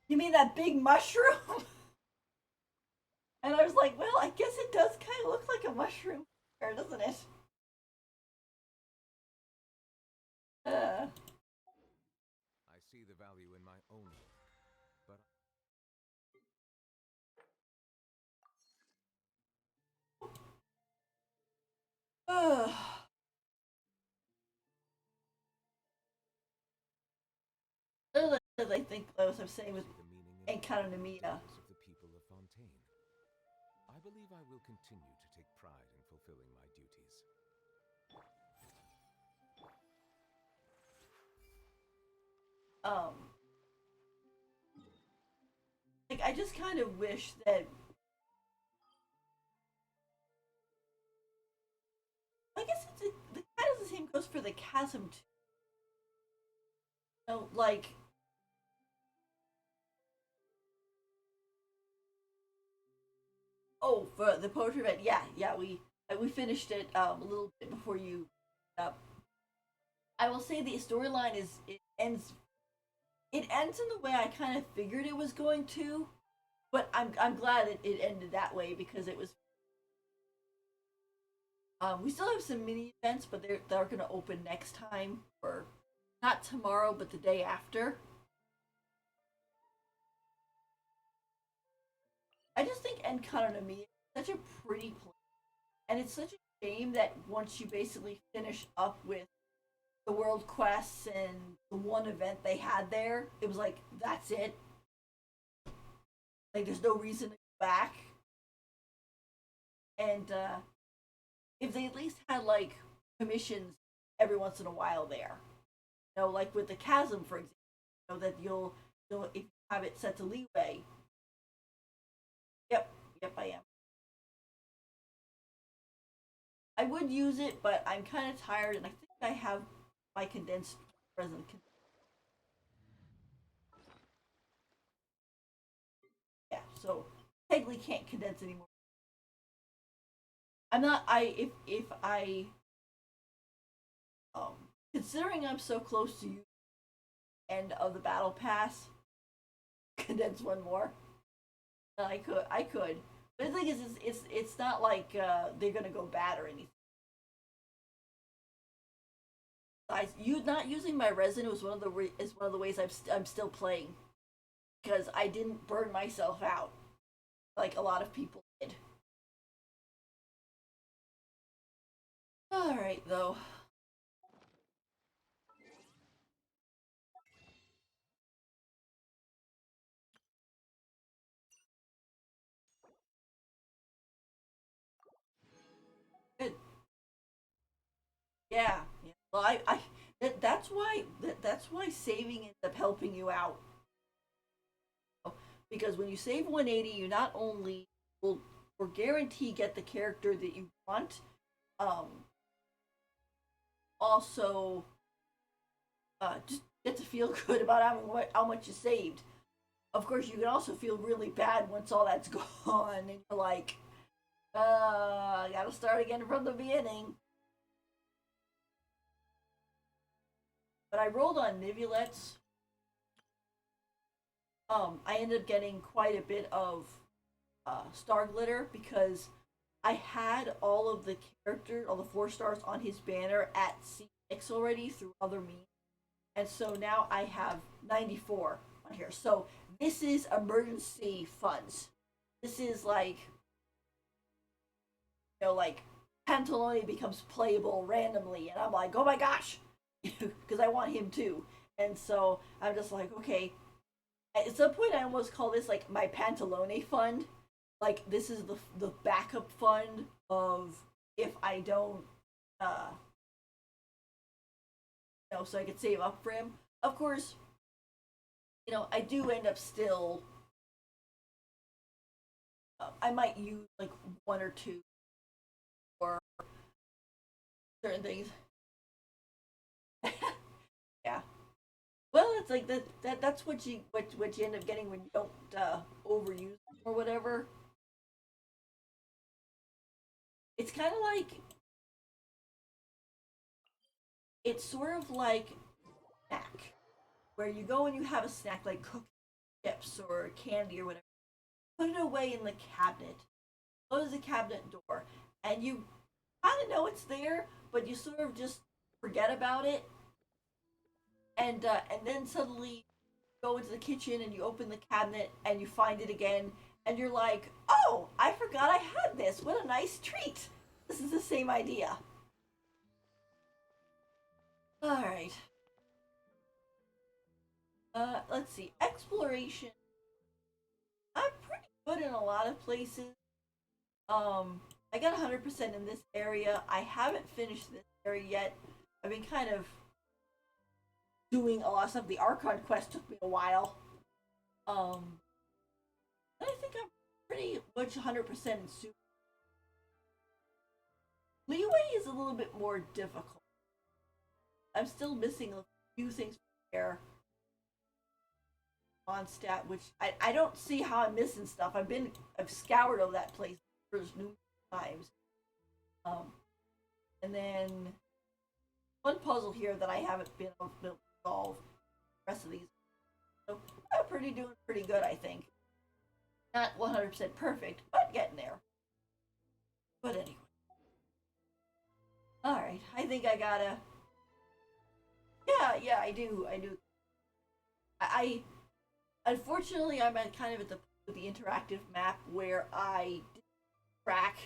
you mean that big mushroom? And I was like, well, I guess it does kind of look like a mushroom, doesn't it? Uh, I see the value in my own work, but uh, I think I was saying was see the meaning in all the Enkanomiya. endeavors of the people of Fontaine. I believe I will continue to take pride in fulfilling my duties. Um, like I just kind of wish that, I guess the kind of the same goes for the chasm too. You know, like, oh, for the poetry event, yeah, we finished it a little bit before you. I will say the storyline is, it ends in the way I kind of figured it was going to, but I'm glad it ended that way because it was. We still have some mini events, but they're gonna open next time, or not tomorrow, but the day after. I just think Enconomy is such a pretty place, and it's such a shame that once you basically finish up with the world quests and the one event they had there, it was like that's it. Like there's no reason to go back. And if they at least had like commissions every once in a while there, you know, like with the chasm, for example, you know that you'll if you have it set to leeway. Yep, yep, I am. I would use it, but I'm kind of tired, and I think I have my condensed present. Yeah, so technically can't condense anymore. I'm not. I if I considering I'm so close to you, end of the battle pass, condense one more. I could. But the thing is, it's not like they're gonna go bad or anything. You not using my resin was is one of the ways I'm still playing because I didn't burn myself out like a lot of people did. All right, though. Good. Yeah. Yeah. Well, that's why saving ends up helping you out because when you save 180, you not only will or guarantee get the character that you want, um, also just get to feel good about how much you saved. Of course, you can also feel really bad once all that's gone, and you're like, I gotta start again from the beginning. But I rolled on Nivulets. I ended up getting quite a bit of star glitter because I had all of the characters, all the 4 stars on his banner at C6 already through other means. And so now I have 94 on here. So this is emergency funds. This is like, like Pantalone becomes playable randomly, and I'm like, oh my gosh, because I want him too. And so I'm just like, okay. At some point, I almost call this like my Pantalone fund. Like this is the backup fund of if I don't, uh, so I could save up for him. Of course, I do end up still. I might use like one or two for certain things. Yeah. Well, it's like that's what you end up getting when you don't overuse or whatever. It's kind of like it's sort of like snack where you go and you have a snack like cookies, chips, or candy or whatever. Put it away in the cabinet. Close the cabinet door, and you kind of know it's there, but you sort of just forget about it, and then suddenly go into the kitchen and you open the cabinet and you find it again, and you're like, oh, I forgot I had this. What a nice treat. This is the same idea. All right. Let's see. Exploration. I'm pretty good in a lot of places. I got 100% in this area. I haven't finished this area yet. I've been kind of doing a lot of stuff. The Archon quest took me a while. Um, I think I'm pretty much 100% in Super. Leeway is a little bit more difficult. I'm still missing a few things there. Mondstadt, which I don't see how I'm missing stuff. I've scoured over that place for numerous times. Um, and then one puzzle here that I haven't been able to solve. The rest of these, so I'm doing pretty good, I think. Not 100% perfect, but getting there. But anyway, all right. I think I gotta. Yeah, I do. I unfortunately I'm at kind of at the interactive map where I did track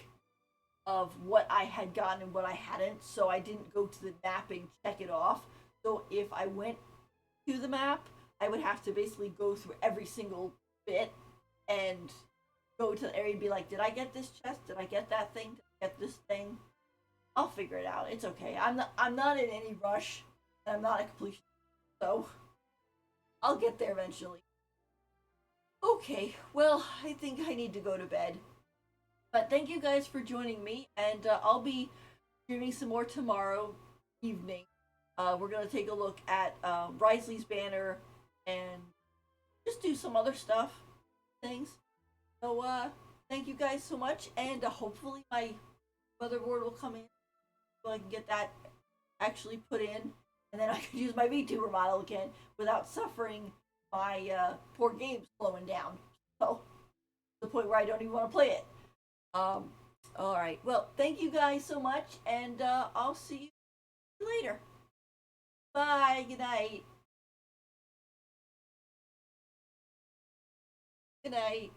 of what I had gotten and what I hadn't, so I didn't go to the map and check it off. So if I went to the map, I would have to basically go through every single bit and go to the area and be like, did I get this chest? Did I get that thing? Did I get this thing? I'll figure it out. It's okay. I'm not in any rush, and I'm not a completion, so I'll get there eventually. Okay, well, I think I need to go to bed. But thank you guys for joining me, and I'll be streaming some more tomorrow evening. We're gonna take a look at Risley's banner and just do some other stuff, things. So thank you guys so much, and hopefully my motherboard will come in, so I can get that actually put in, and then I can use my VTuber model again without suffering my poor game slowing down. So, to the point where I don't even want to play it. All right. Well, thank you guys so much, and I'll see you later. Bye. Good night. Good night.